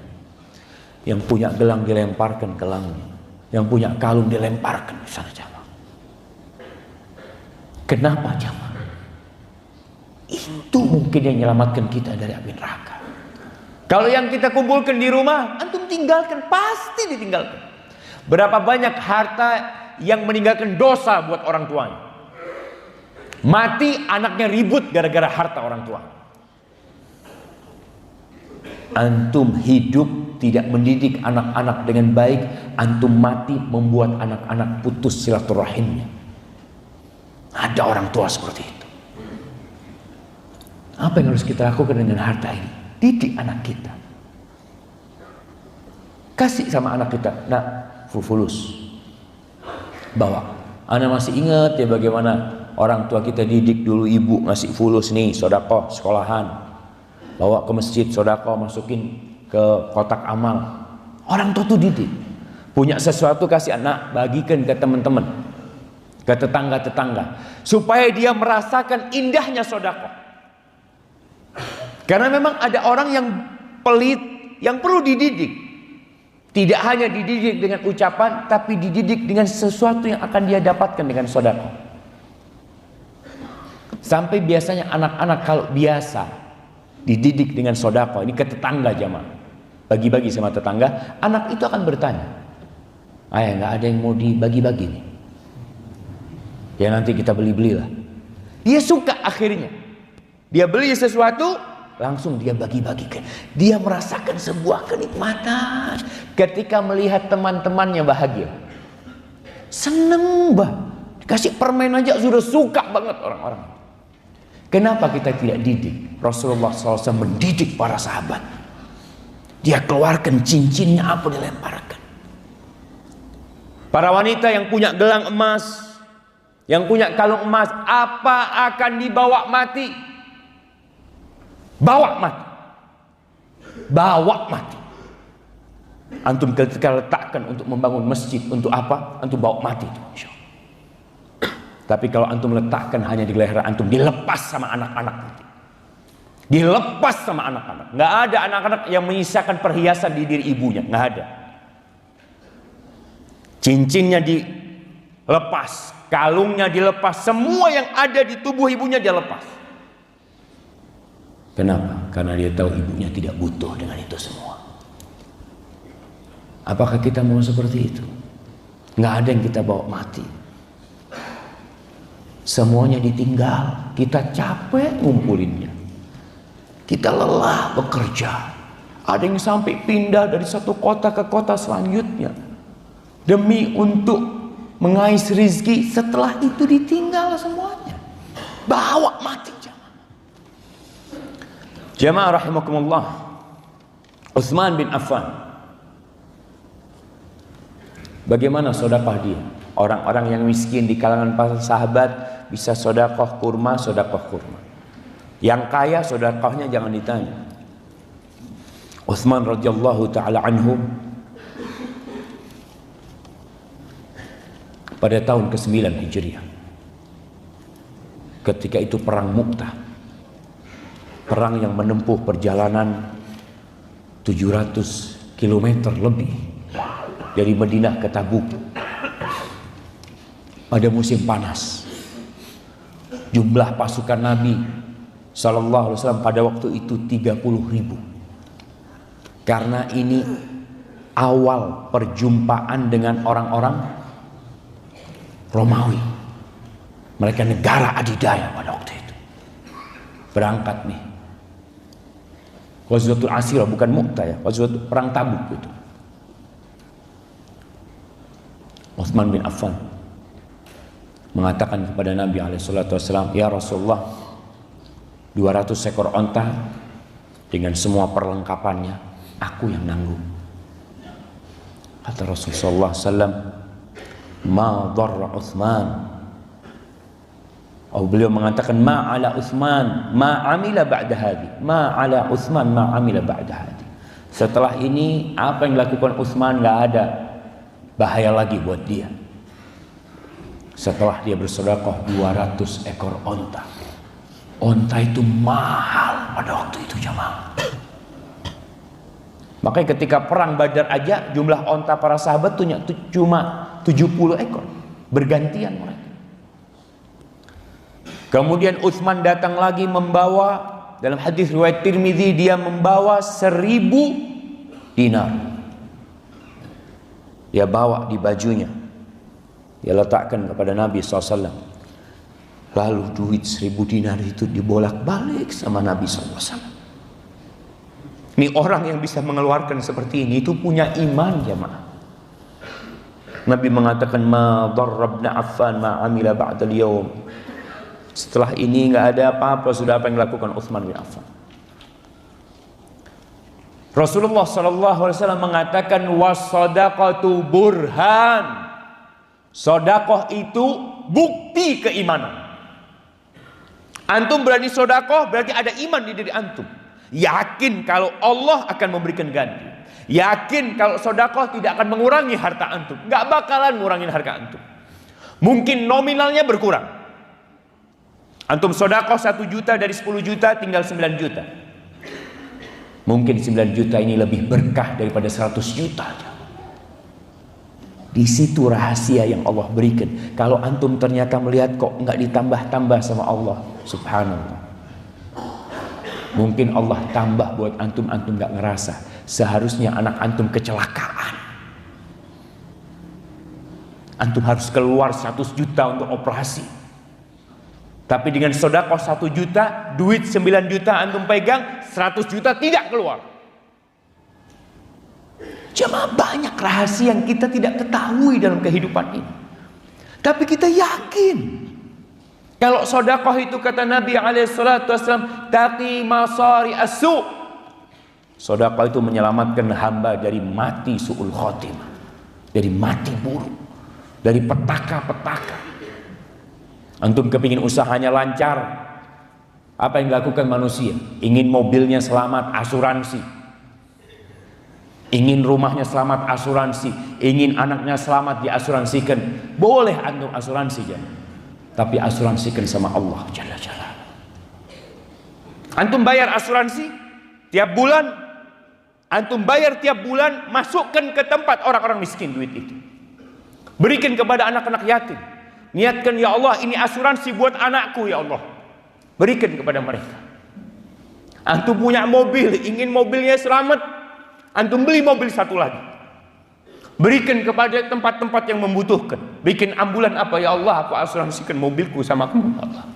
Yang punya gelang dilemparkan gelangnya. Yang punya kalung dilemparkan di sana jamaah. Kenapa jamaah? Itu mungkin yang menyelamatkan kita dari api neraka. Kalau yang kita kumpulkan di rumah, antum tinggalkan, pasti ditinggalkan. Berapa banyak harta yang meninggalkan dosa buat orang tuanya. Mati anaknya ribut gara-gara harta orang tua. Antum hidup tidak mendidik anak-anak dengan baik, antum mati membuat anak-anak putus silaturahimnya. Ada orang tua seperti itu. Apa yang harus kita lakukan dengan harta ini? Didik anak kita. Kasih sama anak kita, nak, fulus. Bawa. Anak masih ingat ya bagaimana orang tua kita didik dulu, ibu ngasih fulus nih, sedekah sekolahan. Bawa ke masjid, sedekah masukin ke kotak amal. Orang tua tuh didik. Punya sesuatu kasih anak, bagikan ke teman-teman, ke tetangga-tetangga, supaya dia merasakan indahnya sedekah. Karena memang ada orang yang pelit, yang perlu dididik. Tidak hanya dididik dengan ucapan, tapi dididik dengan sesuatu yang akan dia dapatkan dengan sedekah. Sampai biasanya anak-anak kalau biasa dididik dengan sedekah, ini ke tetangga jamaah, bagi-bagi sama tetangga, anak itu akan bertanya, ayah nggak ada yang mau dibagi-bagi nih? Ya nanti kita beli-belilah. Dia suka akhirnya. Dia beli sesuatu, langsung dia bagi-bagikan. Dia merasakan sebuah kenikmatan ketika melihat teman-temannya bahagia. Seneng bah. Dikasih permen aja sudah suka banget orang-orang. Kenapa kita tidak didik? Rasulullah SAW mendidik para sahabat. Dia keluarkan cincinnya, apa dilemparkan. Para wanita yang punya gelang emas, yang punya kalung emas, apa akan dibawa mati? Bawa mati. bawa mati. Antum ketika letakkan untuk membangun masjid, untuk apa? Antum bawa mati itu, insya Allah. Tapi kalau antum letakkan hanya di leher antum, dilepas sama anak-anak nanti. Dilepas sama anak-anak. Nggak ada anak-anak yang menyisakan perhiasan di diri ibunya, nggak ada. Cincinnya dilepas, kalungnya dilepas, semua yang ada di tubuh ibunya dia lepas. Kenapa? Karena dia tahu ibunya tidak butuh dengan itu semua. Apakah kita mau seperti itu? Nggak ada yang kita bawa mati. Semuanya ditinggal. Kita capek ngumpulinnya. Kita lelah bekerja. Ada yang sampai pindah dari satu kota ke kota selanjutnya demi untuk mengais rizki. Setelah itu ditinggal semuanya. Bawa mati jamaah. Jamaah rahimakumullah. Utsman bin Affan. Bagaimana sedekah dia? Orang-orang yang miskin di kalangan para sahabat bisa sedekah kurma, sedekah kurma. Yang kaya sedekahnya jangan ditanya. Utsman radhiyallahu taala anhu pada tahun ke-9 Hijriah, ketika itu perang Mu'tah, perang yang menempuh perjalanan 700 km lebih dari Madinah ke Tabuk pada musim panas. Jumlah pasukan Nabi Sallallahu Alaihi Wasallam pada waktu itu 30.000. Karena ini awal perjumpaan dengan orang-orang Romawi. Mereka negara adidaya pada waktu itu. Berangkat nih. Ghazwatul Asirah, bukan Mu'tah ya. Ghazwatul perang Tabuk itu. Utsman bin Affan mengatakan kepada Nabi SAW, ya Rasulullah, 200 ekor onta dengan semua perlengkapannya, aku yang nanggung. Kata Rasulullah SAW, ma dharra Utsman. Beliau mengatakan, ma ala Utsman ma amila ba'da hadi. Ma ala Utsman ma amila ba'da hadi. Setelah ini apa yang dilakukan Utsman nggak ada bahaya lagi buat dia. Setelah dia bersedekah 200 ekor onta. Onta itu mahal pada waktu itu jamaah. Makanya ketika perang Badar aja jumlah onta para sahabat tuh cuma 70 ekor. Bergantian mereka. Kemudian Utsman datang lagi membawa, dalam hadis riwayat Tirmidzi, dia membawa 1000 dinar. Dia bawa di bajunya. Dia letakkan kepada Nabi SAW. Lalu duit 1000 dinar itu dibolak-balik sama Nabi SAW. Ini orang yang bisa mengeluarkan seperti ini itu punya iman jamaah. Nabi mengatakan, ma dharra ibn Affan ma amila ba'da al-yawm. Setelah ini nggak ada apa-apa sudah apa yang dilakukan Utsman bin Affan. Rasulullah SAW mengatakan, was-sadaqatu burhan. Sedekah itu bukti keimanan. Antum berani sedekah berarti ada iman di diri antum. Yakin kalau Allah akan memberikan ganti. Yakin kalau sedekah tidak akan mengurangi harta antum. Nggak bakalan ngurangin harga antum. Mungkin nominalnya berkurang. Antum sedekah 1 juta dari 10 juta tinggal 9 juta. Mungkin 9 juta ini lebih berkah daripada 100 juta. Di situ rahasia yang Allah berikan. Kalau antum ternyata melihat kok nggak ditambah-tambah sama Allah, subhanallah. Mungkin Allah tambah buat antum nggak ngerasa. Seharusnya anak antum kecelakaan. Antum harus keluar 100 juta untuk operasi. Tapi dengan sedekah 1 juta, duit 9 juta antum pegang, 100 juta tidak keluar. Cuma banyak rahasia yang kita tidak ketahui dalam kehidupan ini. Tapi kita yakin. Kalau sedekah itu kata Nabi SAW, taqi masari as-su'. Sedekah itu menyelamatkan hamba dari mati su'ul khotimah. Dari mati buruk. Dari petaka-petaka. Antum kepingin usahanya lancar. Apa yang dilakukan manusia? Ingin mobilnya selamat, asuransi. Ingin rumahnya selamat, asuransi. Ingin anaknya selamat, diasuransikan. Boleh antum asuransi ya. Tapi asuransikan sama Allah Jalla Jalla. Antum bayar asuransi tiap bulan. Antum bayar tiap bulan, masukkan ke tempat orang-orang miskin duit itu. Berikan kepada anak-anak yatim. Niatkan, ya Allah, ini asuransi buat anakku ya Allah. Berikan kepada mereka. Antum punya mobil, ingin mobilnya selamat, antum beli mobil satu lagi. Berikan kepada tempat-tempat yang membutuhkan. Bikin ambulan apa, ya Allah, aku asuransikan mobilku sama kamu Allah.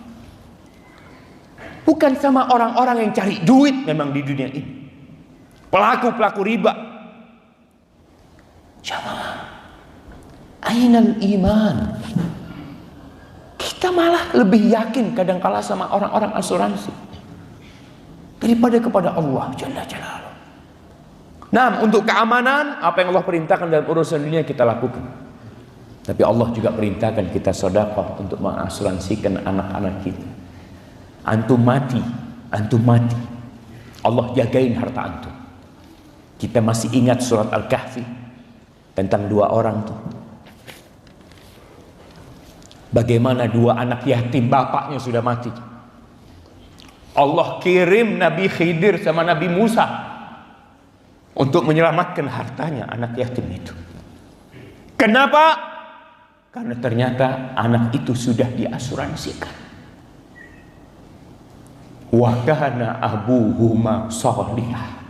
Bukan sama orang-orang yang cari duit memang di dunia ini. Pelaku-pelaku riba. Jamaah, ainal iman. Kita malah lebih yakin kadangkala sama orang-orang asuransi daripada kepada Allah Jalla Jalla. Nah, untuk keamanan, apa yang Allah perintahkan dalam urusan dunia kita lakukan. Tapi Allah juga perintahkan kita sedekah untuk mengasuransikan anak-anak kita. Antum mati, Allah jagain harta antum. Kita masih ingat surat Al-Kahfi tentang dua orang tuh. Bagaimana dua anak yatim, bapaknya sudah mati. Allah kirim Nabi Khidir sama Nabi Musa untuk menyelamatkan hartanya anak yatim itu. Kenapa? Karena ternyata anak itu sudah diasuransikan. Wa kana abuhuma sholihah.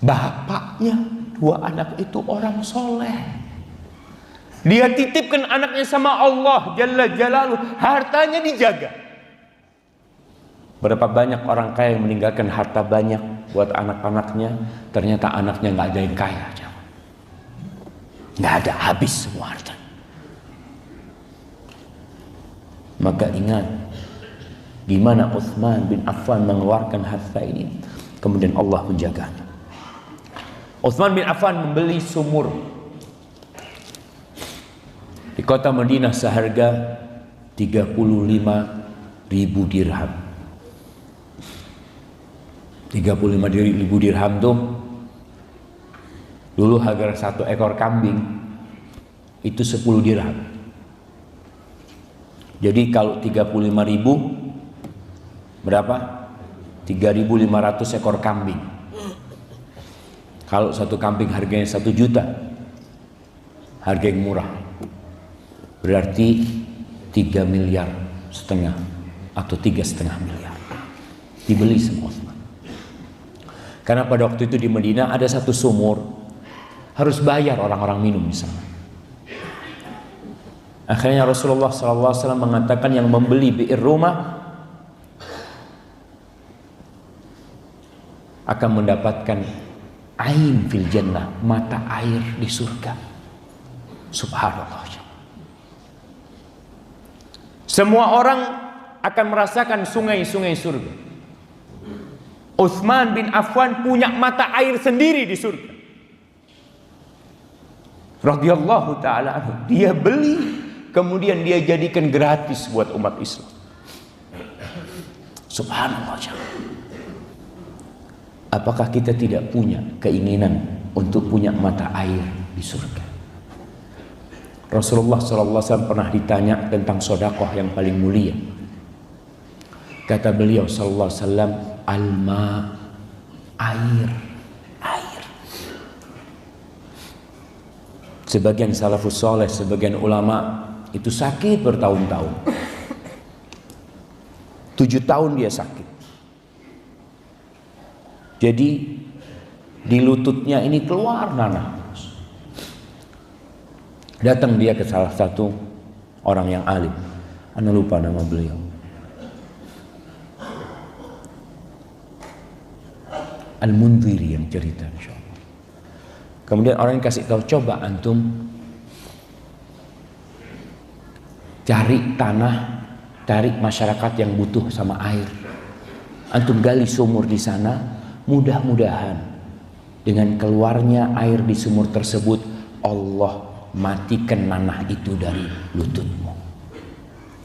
Bapaknya dua anak itu orang soleh. Dia titipkan anaknya sama Allah Jalla Jalaluh. Hartanya dijaga. Berapa banyak orang kaya yang meninggalkan harta banyak buat anak-anaknya, ternyata anaknya nggak ada yang kaya. Nggak ada, habis semua harta. Maka ingat, gimana Utsman bin Affan mengeluarkan harta ini, kemudian Allah menjaganya. Utsman bin Affan membeli sumur di kota Madinah seharga 35.000 dirham. 35.000 dirham tuh dulu harga satu ekor kambing itu 10 dirham. Jadi kalau 35.000 berapa? 3.500 ekor kambing. Kalau satu kambing harganya 1 juta, harga yang murah. Berarti 3,5 miliar atau 3,5 miliar dibeli semua. Karena pada waktu itu di Madinah ada satu sumur, harus bayar orang-orang minum di sana. Akhirnya Rasulullah SAW mengatakan yang membeli bi'ir rumah akan mendapatkan ain fil jannah, mata air di surga. Subhanallah. Semua orang akan merasakan sungai-sungai surga. Utsman bin Affan punya mata air sendiri di surga. Radhiyallahu ta'ala anhu. Dia beli, kemudian dia jadikan gratis buat umat Islam. Subhanallah. Apakah kita tidak punya keinginan untuk punya mata air di surga? Rasulullah SAW pernah ditanya tentang sedekah yang paling mulia. Kata beliau SAW, alma, air. Sebagian salafus soleh, sebagian ulama itu sakit bertahun-tahun. 7 tahun dia sakit. Jadi di lututnya ini keluar nanah. Datang dia ke salah satu orang yang alim. Ana lupa nama beliau. Al-Mundhiri yang cerita, insyaallah. Kemudian orang yang kasih tahu, coba antum cari tanah, cari masyarakat yang butuh sama air. Antum gali sumur di sana, mudah-mudahan dengan keluarnya air di sumur tersebut Allah matikan nanah itu dari lututmu.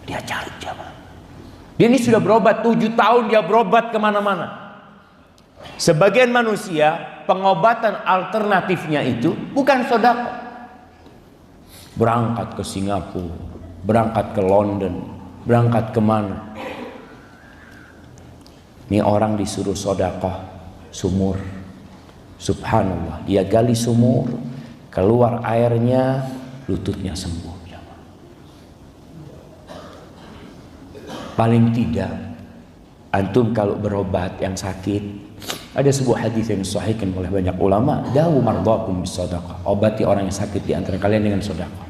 Dia cari jamaah. Dia ini sudah berobat 7 tahun, dia berobat kemana-mana. Sebagian manusia pengobatan alternatifnya itu bukan sedekah. Berangkat ke Singapura, berangkat ke London, berangkat kemana? Ini orang disuruh sedekah sumur. Subhanallah, dia gali sumur, keluar airnya, lututnya sembuh. Paling tidak, antum kalau berobat yang sakit, ada sebuah hadis yang disahihkan oleh banyak ulama, dawu mardhakum bisadaqah, obati orang yang sakit di antara kalian dengan sedekah.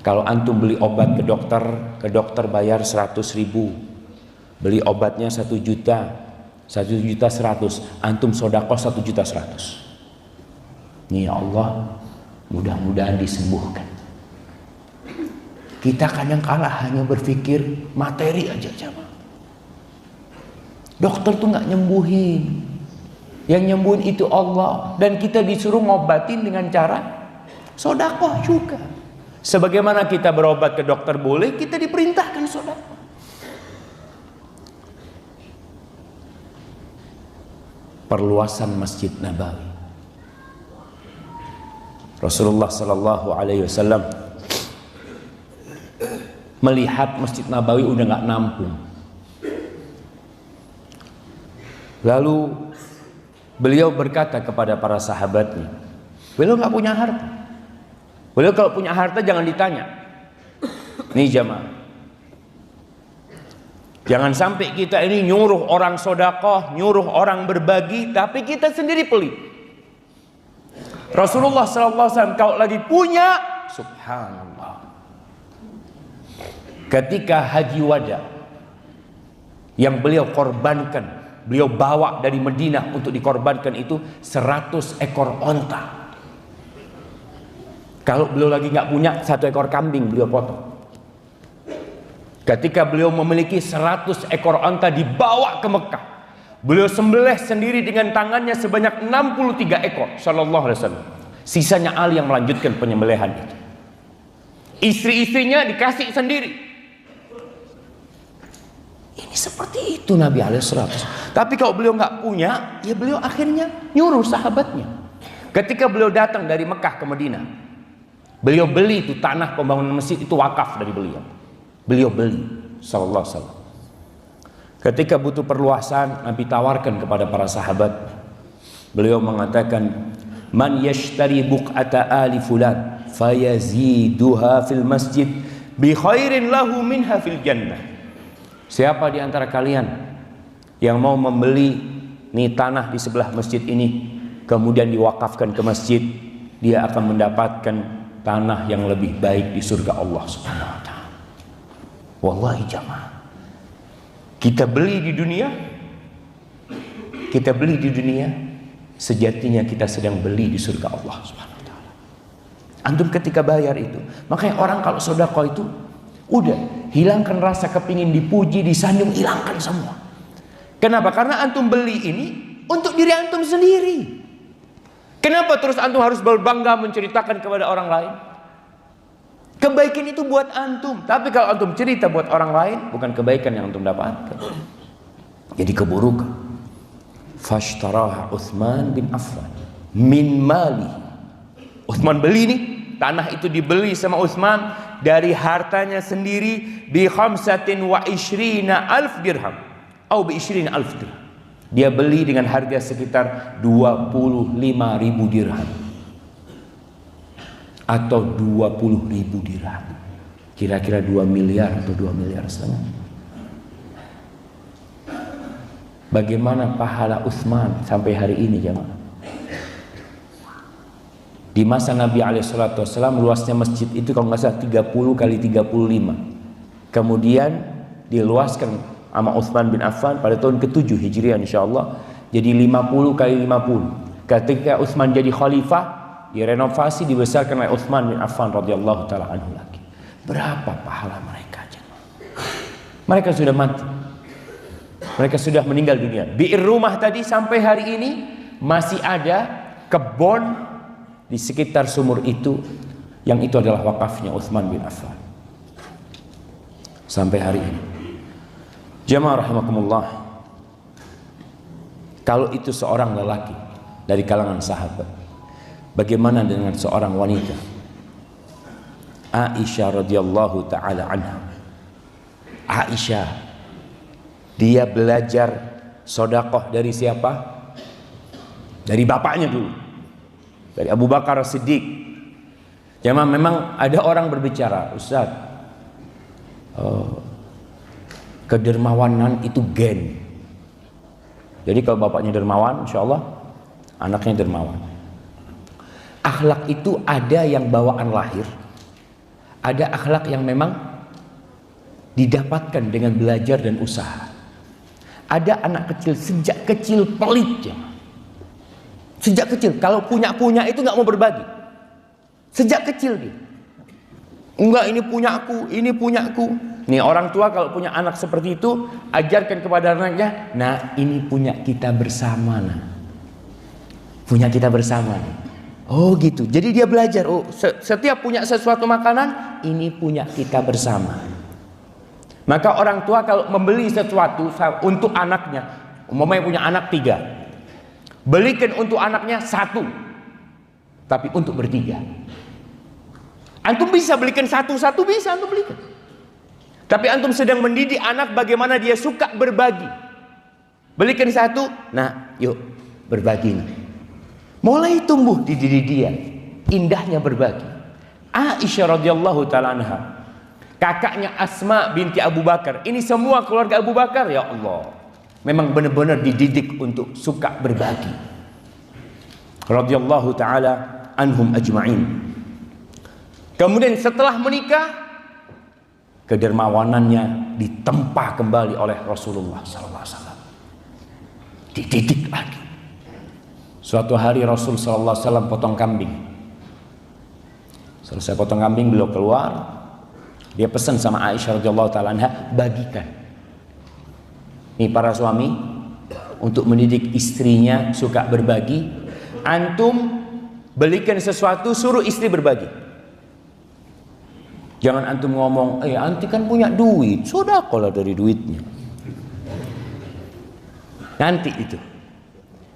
Kalau antum beli obat ke dokter bayar 100.000, beli obatnya 1 juta, 1.100.000, antum sedekah 1.100.000. Nih ya Allah, mudah-mudahan disembuhkan. Kita kadang kala hanya berpikir materi aja, jamaah. Dokter tuh nggak nyembuhin. Yang nyembuhin itu Allah, dan kita disuruh ngobatin dengan cara sedekah juga. Sebagaimana kita berobat ke dokter boleh, kita diperintahkan sedekah. Perluasan Masjid Nabawi. Rasulullah sallallahu alaihi wasallam melihat Masjid Nabawi udah nggak nampung. Lalu beliau berkata kepada para sahabatnya, beliau nggak punya harta. Beliau kalau punya harta jangan ditanya. Nih jamaah, jangan sampai kita ini nyuruh orang sedekah, nyuruh orang berbagi, tapi kita sendiri pelit. Rasulullah SAW kalau lagi punya, subhanallah, ketika haji wada yang beliau korbankan, beliau bawa dari Madinah untuk dikorbankan itu 100 ekor onta. Kalau beliau lagi nggak punya 1 ekor kambing, beliau potong. Ketika beliau memiliki 100 ekor onta dibawa ke Mekah, beliau sembelih sendiri dengan tangannya sebanyak 63 ekor sallallahu alaihi wasallam. Sisanya Ali yang melanjutkan penyembelihan itu. Istri-istrinya dikasih sendiri. Ini seperti itu Nabi alaihissalam. Tapi kalau beliau nggak punya, ya beliau akhirnya nyuruh sahabatnya. Ketika beliau datang dari Mekah ke Madinah, beliau beli itu tanah pembangunan masjid itu wakaf dari beliau. Beliau beli, sallallahu alaihi wasallam. Ketika butuh perluasan, Nabi tawarkan kepada para sahabat. Beliau mengatakan, "Man yashtari buq'ata ali fulan, fayaziduha fil masjid, bi khairin lahu minha fil jannah." Siapa di antara kalian yang mau membeli nih tanah di sebelah masjid ini, kemudian diwakafkan ke masjid, dia akan mendapatkan tanah yang lebih baik di surga Allah Subhanahu wa taala. Wallahi jamaah, kita beli di dunia, sejatinya kita sedang beli di surga Allah Subhanahu wa taala. Antum ketika bayar itu, makanya orang kalau sedekah itu udah hilangkan rasa kepingin dipuji, disanjung, hilangkan semua. Kenapa? Karena antum beli ini untuk diri antum sendiri. Kenapa terus antum harus berbangga menceritakan kepada orang lain? Kebaikan itu buat antum. Tapi kalau antum cerita buat orang lain, bukan kebaikan yang antum dapatkan, jadi keburukan. Fashtaraha Utsman bin Affan min mali. Utsman beli nih, tanah itu dibeli sama Utsman dari hartanya sendiri, bi 25,000 dirham atau bi 20,000 dirham. Dia beli dengan harga sekitar 25.000 dirham atau 20.000 dirham, kira-kira 2 miliar atau 2 miliar setengah. Bagaimana pahala Utsman sampai hari ini jemaah? Di masa Nabi alaihissalam luasnya masjid itu kalau nggak salah 30 kali 35. Kemudian diluaskan sama Utsman bin Affan pada tahun ke-7 Hijriah insyaallah jadi 50 kali 50. Ketika Utsman jadi khalifah, direnovasi, dibesarkan oleh Utsman bin Affan radhiyallahu taala anhu lagi. Berapa pahala mereka jemaah? Mereka sudah mati. Mereka sudah meninggal dunia. Bi'ir rumah tadi sampai hari ini masih ada kebun di sekitar sumur itu, yang itu adalah wakafnya Utsman bin Affan sampai hari ini. Jamaah rahimakumullah, Kalau itu seorang lelaki dari kalangan sahabat, bagaimana dengan seorang wanita? Aisyah radhiyallahu taala anha. Aisyah, dia belajar sedekah dari siapa? Dari bapaknya dulu, dari Abu Bakar As-Siddiq. Memang ada orang berbicara, Ustaz, kedermawanan itu gen. Jadi kalau bapaknya dermawan, insya Allah anaknya dermawan. Akhlak itu ada yang bawaan lahir, ada akhlak yang memang didapatkan dengan belajar dan usaha. Ada anak kecil sejak kecil pelit ya. Sejak kecil kalau punya itu nggak mau berbagi. Sejak kecil dia. Enggak, ini punyaku, ini punyaku. Nih orang tua kalau punya anak seperti itu, ajarkan kepada anaknya, nah ini punya kita bersama, nah. Punya kita bersama. Oh gitu. Jadi dia belajar, oh setiap punya sesuatu makanan, ini punya kita bersama. Maka orang tua kalau membeli sesuatu untuk anaknya, umpamanya punya anak 3, belikan untuk anaknya 1, tapi untuk bertiga. Antum bisa belikan satu-satu, bisa antum belikan. Tapi antum sedang mendidik anak bagaimana dia suka berbagi. Belikan 1, nah yuk berbagi. Mulai tumbuh di diri dia indahnya berbagi. Aisyah radhiyallahu taala anha, kakaknya Asma binti Abu Bakar, ini semua keluarga Abu Bakar, ya Allah, memang benar-benar dididik untuk suka berbagi. Radhiyallahu taala anhum ajma'in. Kemudian setelah menikah, kedermawanannya ditempa kembali oleh Rasulullah SAW. Dididik lagi. Suatu hari Rasul SAW potong kambing. Selesai potong kambing, beliau keluar. Dia pesan sama Aisyah radhiyallahu taala anha, bagikan. Ini para suami untuk mendidik istrinya suka berbagi. Antum belikan sesuatu, suruh istri berbagi. Jangan antum ngomong, anti kan punya duit, sedekahlah dari duitnya. Nanti itu.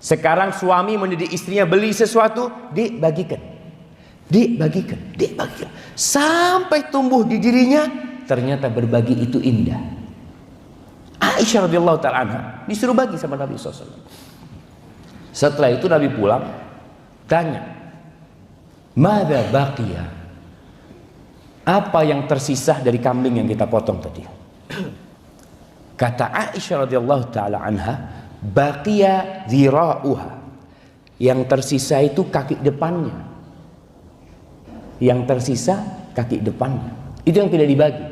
Sekarang suami mendidik istrinya beli sesuatu, dibagikan. Dibagikan, dibagikan. Sampai tumbuh di dirinya, ternyata berbagi itu indah. Aisyah radhiyallahu ta'ala anha disuruh bagi sama Nabi SAW. Setelah itu Nabi pulang, tanya, "Madza baqiya?" Apa yang tersisa dari kambing yang kita potong tadi? Kata Aisyah radhiyallahu taala anha, baqiya dhira'uha. Yang tersisa itu kaki depannya. Yang tersisa kaki depannya. Itu yang tidak dibagi.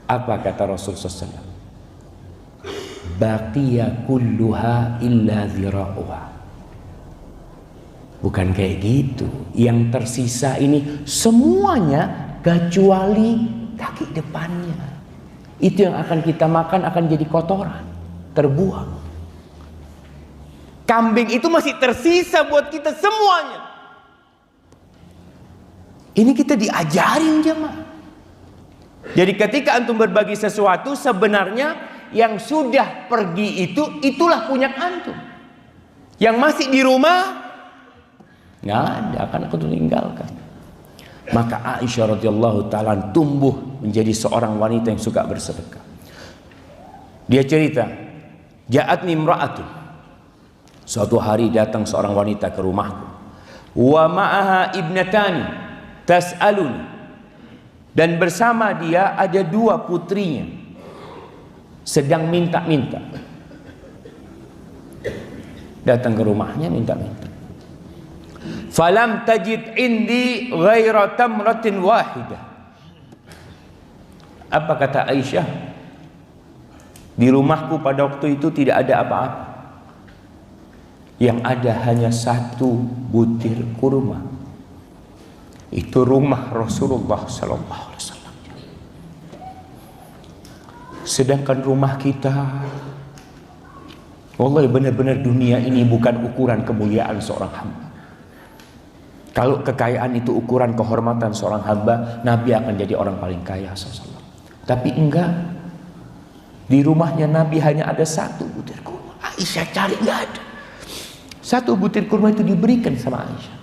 Apa kata Rasul SAW? Baqiya kulluha illa dhira'uha. Bukan kayak gitu. Yang tersisa ini semuanya kecuali kaki depannya. Itu yang akan kita makan akan jadi kotoran, terbuang. Kambing itu masih tersisa buat kita semuanya. Ini kita diajarin jemaah. Jadi ketika antum berbagi sesuatu, sebenarnya yang sudah pergi itulah punya antum. Yang masih di rumah nggak ada, akan aku tinggalkan. Maka Aisyah radhiyallahu taala tumbuh menjadi seorang wanita yang suka bersedekah. Dia cerita, ja'atni imra'atun. Suatu hari datang seorang wanita ke rumahku. Wa ma'aha ibnatani tas'aluni. Dan bersama dia ada 2 putrinya sedang minta-minta. Datang ke rumahnya minta-minta. Falam tajid indi ghaira tamratin wahidah. Apa kata Aisyah? Di rumahku pada waktu itu tidak ada apa-apa. Yang ada hanya 1 butir kurma. Itu rumah Rasulullah sallallahu alaihi wasallam. Sedangkan rumah kita, wallahi benar-benar dunia ini bukan ukuran kemuliaan seorang hamba. Kalau kekayaan itu ukuran kehormatan seorang hamba, Nabi akan jadi orang paling kaya SAW. Tapi enggak. Di rumahnya Nabi hanya ada 1 butir kurma. Aisyah cari, nggak ada. Satu butir kurma itu diberikan sama Aisyah.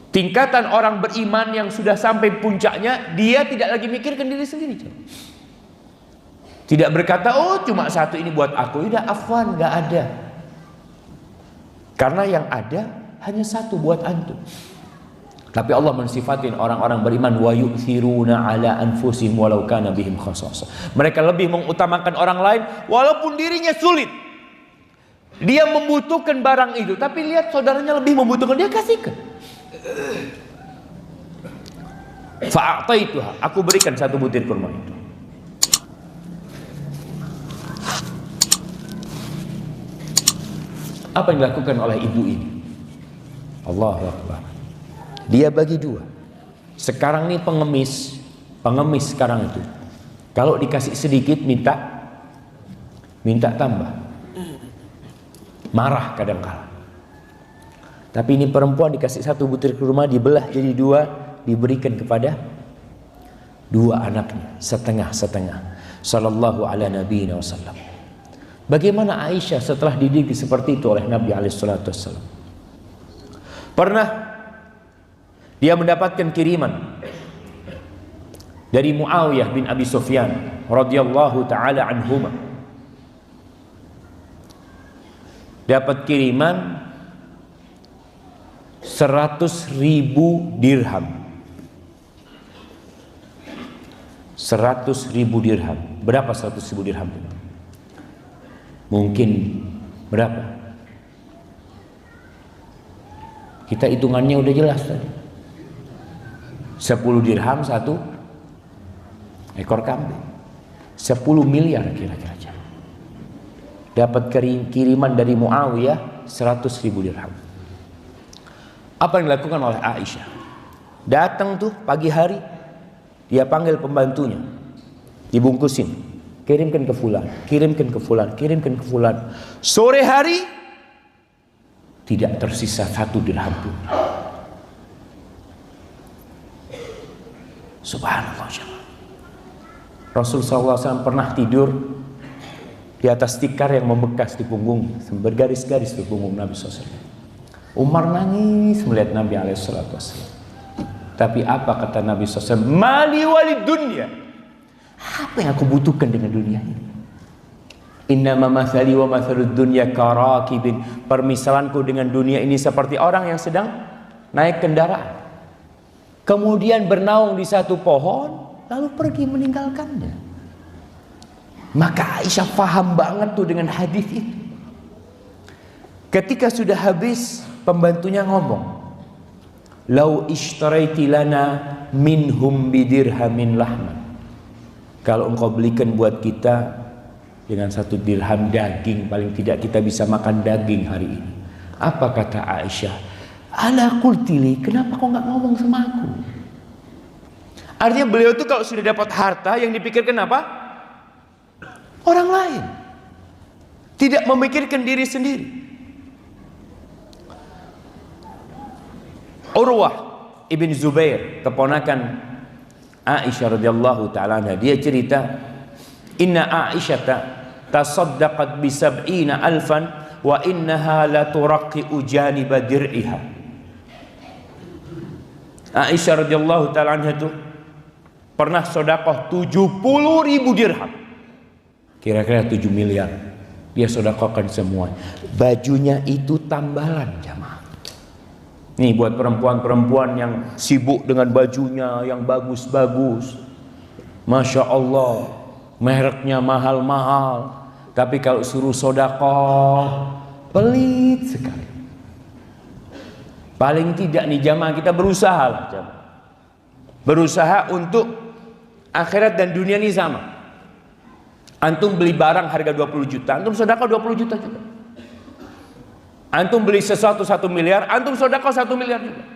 Tingkatan orang beriman yang sudah sampai puncaknya, dia tidak lagi mikirkan diri sendiri. Tidak berkata, oh cuma satu ini buat aku, udah afwan, nggak ada. Karena yang ada hanya satu buat antum. Tapi Allah mensifatin orang-orang beriman, wa yu'thiruna ala anfusihim walau kana bihim khasasah. Mereka lebih mengutamakan orang lain walaupun dirinya sulit. Dia membutuhkan barang itu, tapi lihat saudaranya lebih membutuhkan, dia kasihkan. Fa'ataituha, aku berikan satu butir kurma itu. Apa yang dilakukan oleh ibu ini? Allahu Akbar. Dia bagi dua. Sekarang ini pengemis sekarang itu, kalau dikasih sedikit minta tambah, marah kadang-kala. Tapi ini perempuan dikasih satu butir kurma, dibelah jadi dua, diberikan kepada dua anaknya, setengah-setengah. Sallallahu ala nabiyina wasallam. Bagaimana Aisyah setelah dididik seperti itu oleh Nabi alaihissalatu wassalam? Pernah dia mendapatkan kiriman dari Muawiyah bin Abi Sufyan radhiyallahu taala anhuma. Dapat kiriman 100.000 dirham. 100.000 dirham. Berapa 100.000 dirham? Mungkin berapa? Kita hitungannya udah jelas tadi. 10 dirham satu ekor kambing. 10 miliar kira-kira. Dapat kiriman dari Muawiyah 100.000 dirham. Apa yang dilakukan oleh Aisyah? Datang tuh pagi hari, dia panggil pembantunya, dibungkusin, kirimkan ke fulan, kirimkan ke fulan, kirimkan ke fulan. Sore hari tidak tersisa satu dirham pun. Subhanallah. Rasul SAW pernah tidur di atas tikar yang membekas di punggungnya, bergaris-garis di punggung Nabi SAW. Umar nangis melihat Nabi alaihissalatu wassalam. Tapi apa kata Nabi SAW? Mali walid dunya. Apa yang aku butuhkan dengan dunia ini? Innama mathali wa mathalud dunya karakibin. Permisalanku dengan dunia ini seperti orang yang sedang naik kendaraan, kemudian bernaung di satu pohon, lalu pergi meninggalkannya. Maka Aisyah paham banget tuh dengan hadis itu. Ketika sudah habis, pembantunya ngomong, lau ishtaraiti lana minhum bidirhamin lahman. Kalau engkau belikan buat kita dengan 1 dirham daging, paling tidak kita bisa makan daging hari ini. Apa kata Aisyah? Ala qultili, kenapa kau nggak ngomong sama aku? Artinya beliau tuh kalau sudah dapat harta, yang dipikirkan apa? Orang lain. Tidak memikirkan diri sendiri. Urwah ibn Zubair, keponakan Aisyah radhiyallahu ta'ala anha, dia cerita, inna Aisyata tasaddaqat bi 70,000 wa innaha la turaqi ujaniba dir'iha. Aisyah radhiyallahu ta'ala anha itu pernah sedekah 70.000 dirham. Kira-kira 7 miliar. Dia sedekahkan semua. Bajunya itu tambalan, jamaah. Nih buat perempuan-perempuan yang sibuk dengan bajunya yang bagus-bagus, Masya Allah, mereknya mahal-mahal, tapi kalau suruh sedekah pelit sekali. Paling tidak nih jamaah, kita berusaha lah jamaah. Berusaha untuk akhirat dan dunia ini sama. Antum beli barang harga 20 juta, antum sedekah 20 juta juga. Antum beli sesuatu 1 miliar, antum sedekah 1 miliar juga.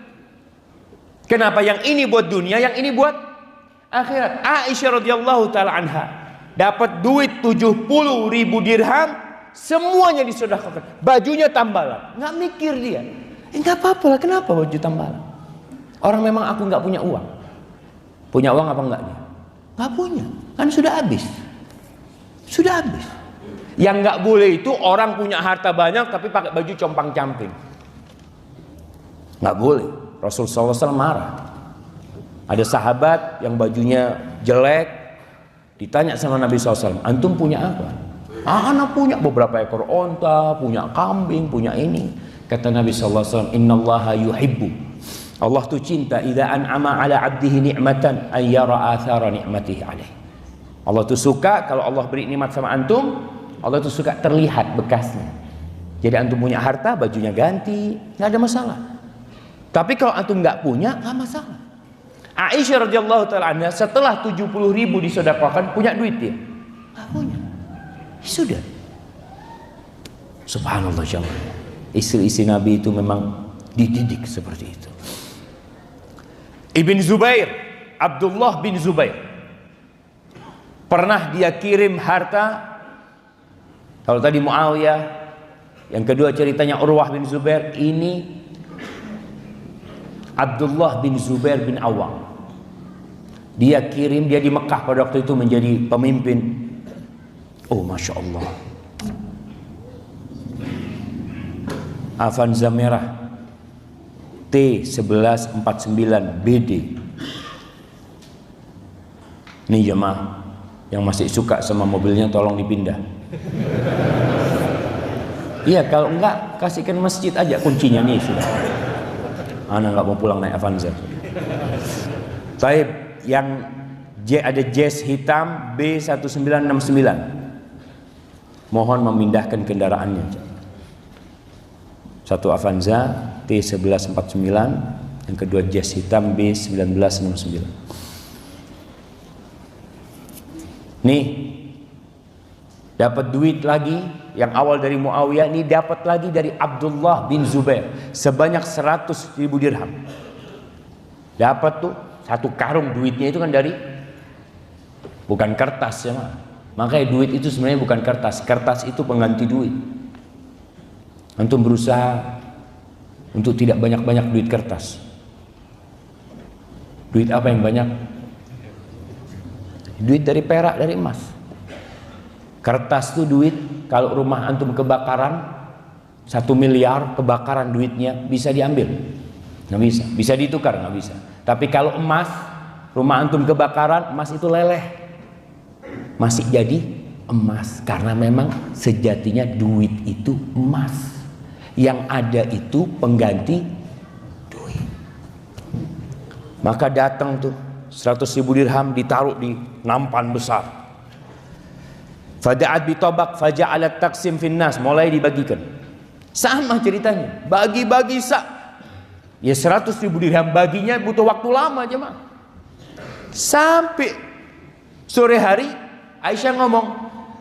Kenapa? Yang ini buat dunia, yang ini buat akhirat. Aisyah radhiyallahu taala anha dapat duit 70.000 dirham, semuanya disedekahkan. Bajunya tambalan, nggak mikir dia. Nggak apa-apa lah, kenapa baju tambalan? Orang memang aku nggak punya uang. Punya uang apa enggak dia? Nggak punya, kan sudah habis. Sudah habis. Yang nggak boleh itu orang punya harta banyak tapi pakai baju compang-camping. Nggak boleh. Rasulullah SAW marah. Ada sahabat yang bajunya jelek, ditanya sama Nabi SAW, antum punya apa? Anak punya beberapa ekor onta, punya kambing, punya ini. Kata Nabi SAW, innallaha yuhibbu, Allah tuh cinta idza an'ama ala 'abdihi ni'matan ay yara athara ni'matihi alaih. Allah tuh suka kalau Allah beri nikmat sama antum, Allah tuh suka terlihat bekasnya. Jadi antum punya harta, bajunya ganti, nggak ada masalah. Tapi kalau antum nggak punya, nggak masalah. Aisyah radhiyallahu taala anha setelah 70.000 disedekahkan punya duit dia? Nggak punya. Sudah. Subhanallah jemaah. Istri-istri Nabi itu memang dididik seperti itu. Ibn Zubair, Abdullah bin Zubair, pernah dia kirim harta. Kalau tadi Muawiyah, yang kedua ceritanya Urwah bin Zubair, ini Abdullah bin Zubair bin Awam. Dia kirim, dia di Mekah pada waktu itu menjadi pemimpin. Oh Masya Allah, Avanza merah T1149 BD. Ini jemaah yang masih suka sama mobilnya tolong dipindah. Iya, kalau enggak kasihkan masjid aja kuncinya nih sudah. Anak nggak mau pulang naik Avanza. Taib yang ada jazz hitam B1969. Mohon memindahkan kendaraannya. Satu Avanza T1149, yang kedua jazz hitam B1969. Nih dapat duit lagi yang awal dari Muawiyah, ini dapat lagi dari Abdullah bin Zubair sebanyak 100.000 dirham. Dapat tuh satu karung duitnya itu kan dari, bukan kertas ya, makanya duit itu sebenarnya bukan kertas. Kertas itu pengganti duit. Antum berusaha untuk tidak banyak-banyak duit kertas. Duit apa yang banyak? Duit dari perak, dari emas. Kertas itu duit, kalau rumah antum kebakaran 1 miliar kebakaran duitnya bisa diambil? Nggak bisa. Bisa ditukar? Nggak bisa. Tapi kalau emas, rumah antum kebakaran, emas itu leleh, masih jadi emas. Karena memang sejatinya duit itu emas. Yang ada itu pengganti duit. Maka datang tuh 100.000 dirham ditaruh di nampan besar. Fada'at bitobak faja'alat taksim finnas, mulai dibagikan. Sama ceritanya, bagi-bagi ya 100.000 dirham baginya butuh waktu lama aja mah. Sampai sore hari Aisyah ngomong,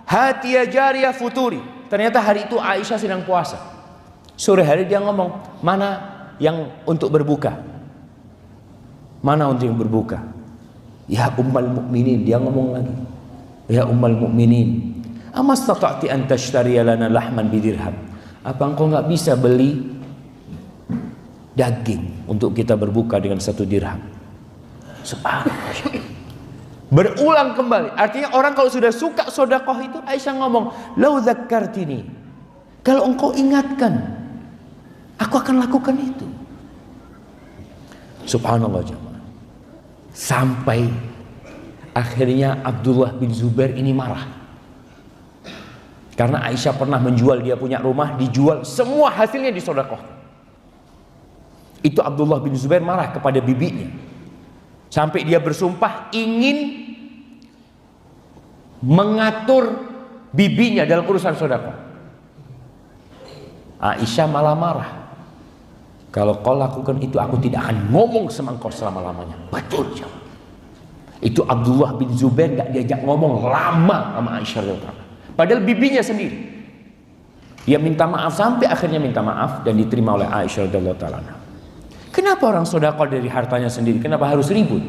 hatiya jariyah futuri. Ternyata hari itu Aisyah sedang puasa. Sore hari dia ngomong, mana yang untuk berbuka? Mana untuk yang berbuka? Ya ummal mukminin, dia ngomong lagi. Ya ummal mukminin, amastata'ti an tashtariya lana lahman bidirham? Apa engkau nggak bisa beli daging untuk kita berbuka dengan 1 dirham? Subhanallah. Berulang kembali. Artinya orang kalau sudah suka sedekah itu, Aisyah ngomong, lau dzakkartini, kalau engkau ingatkan, aku akan lakukan itu. Subhanallah jemaah. Sampai akhirnya Abdullah bin Zubair ini marah. Karena Aisyah pernah menjual, dia punya rumah, dijual, semua hasilnya disedekahkan. Itu Abdullah bin Zubair marah kepada bibinya. Sampai dia bersumpah ingin mengatur bibinya dalam urusan sedekah. Aisyah malah marah. Kalau kau lakukan itu, aku tidak akan ngomong sama engkau selama-lamanya. Betul jemaah. Itu Abdullah bin Zubair gak diajak ngomong lama sama Aisyah radhiyallahu. Padahal bibinya sendiri. Dia minta maaf, sampai akhirnya minta maaf dan diterima oleh Aisyah radhiyallahu taala. Kenapa orang sedekah dari hartanya sendiri? Kenapa harus ribut?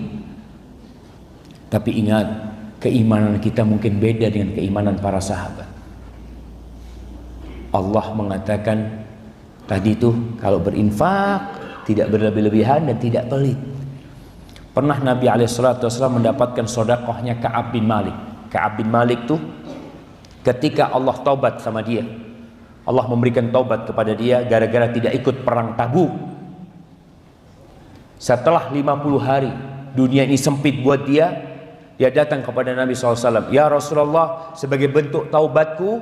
Tapi ingat, keimanan kita mungkin beda dengan keimanan para sahabat. Allah mengatakan tadi itu, kalau berinfak tidak berlebih-lebihan dan tidak pelit. Pernah Nabi SAW mendapatkan sedekahnya Ka'ab bin Malik. Ka'ab bin Malik tuh ketika Allah taubat sama dia, Allah memberikan taubat kepada dia gara-gara tidak ikut perang Tabuk. Setelah 50 hari dunia ini sempit buat dia, dia datang kepada Nabi SAW. Ya Rasulullah, sebagai bentuk taubatku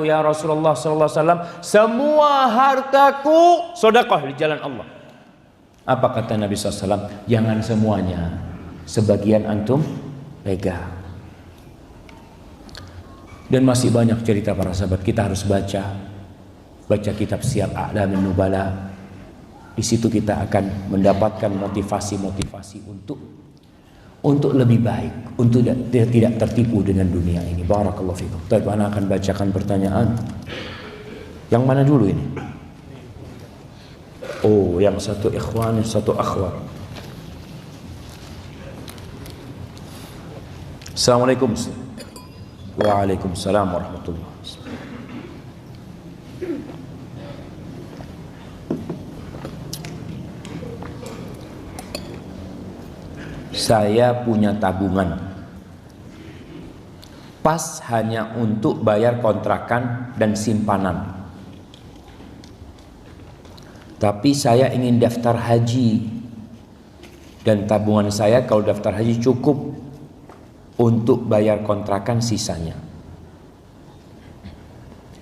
ya Rasulullah SAW, semua hartaku sedekah di jalan Allah. Apa kata Nabi SAW? Jangan semuanya, sebagian antum pegang. Dan masih banyak cerita para sahabat. Kita harus baca kitab Siyar A'lamin Nubala. Di situ kita akan mendapatkan motivasi-motivasi untuk lebih baik, untuk tidak tertipu dengan dunia ini. Barakallahu fikum. Tapi ana akan bacakan pertanyaan. Yang mana dulu ini? Oh, yang satu ikhwan, yang satu akhwat. Assalamualaikum. Waalaikumsalam warahmatullahi wabarakatuh. Saya punya tabungan pas hanya untuk bayar kontrakan dan simpanan. Tapi saya ingin daftar haji, dan tabungan saya kalau daftar haji cukup untuk bayar kontrakan sisanya.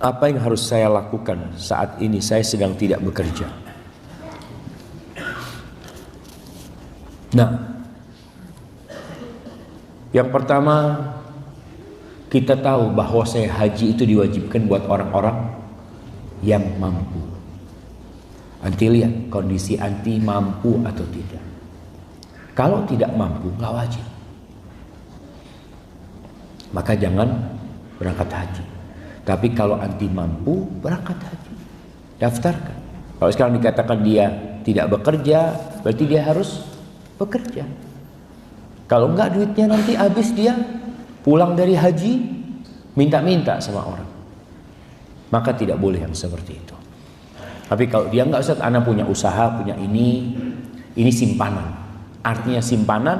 Apa yang harus saya lakukan saat ini? Saya sedang tidak bekerja. Nah, yang pertama, kita tahu bahwa saya haji itu diwajibkan buat orang-orang yang mampu. Anti lihat kondisi anti mampu atau tidak. Kalau tidak mampu, nggak wajib. Maka jangan berangkat haji. Tapi kalau anti mampu, berangkat haji. Daftarkan. Kalau sekarang dikatakan dia tidak bekerja, berarti dia harus bekerja. Kalau enggak, duitnya nanti habis, dia pulang dari haji minta-minta sama orang. Maka tidak boleh yang seperti itu. Tapi kalau dia enggak, Ustaz, ana punya usaha, punya ini simpanan. Artinya simpanan,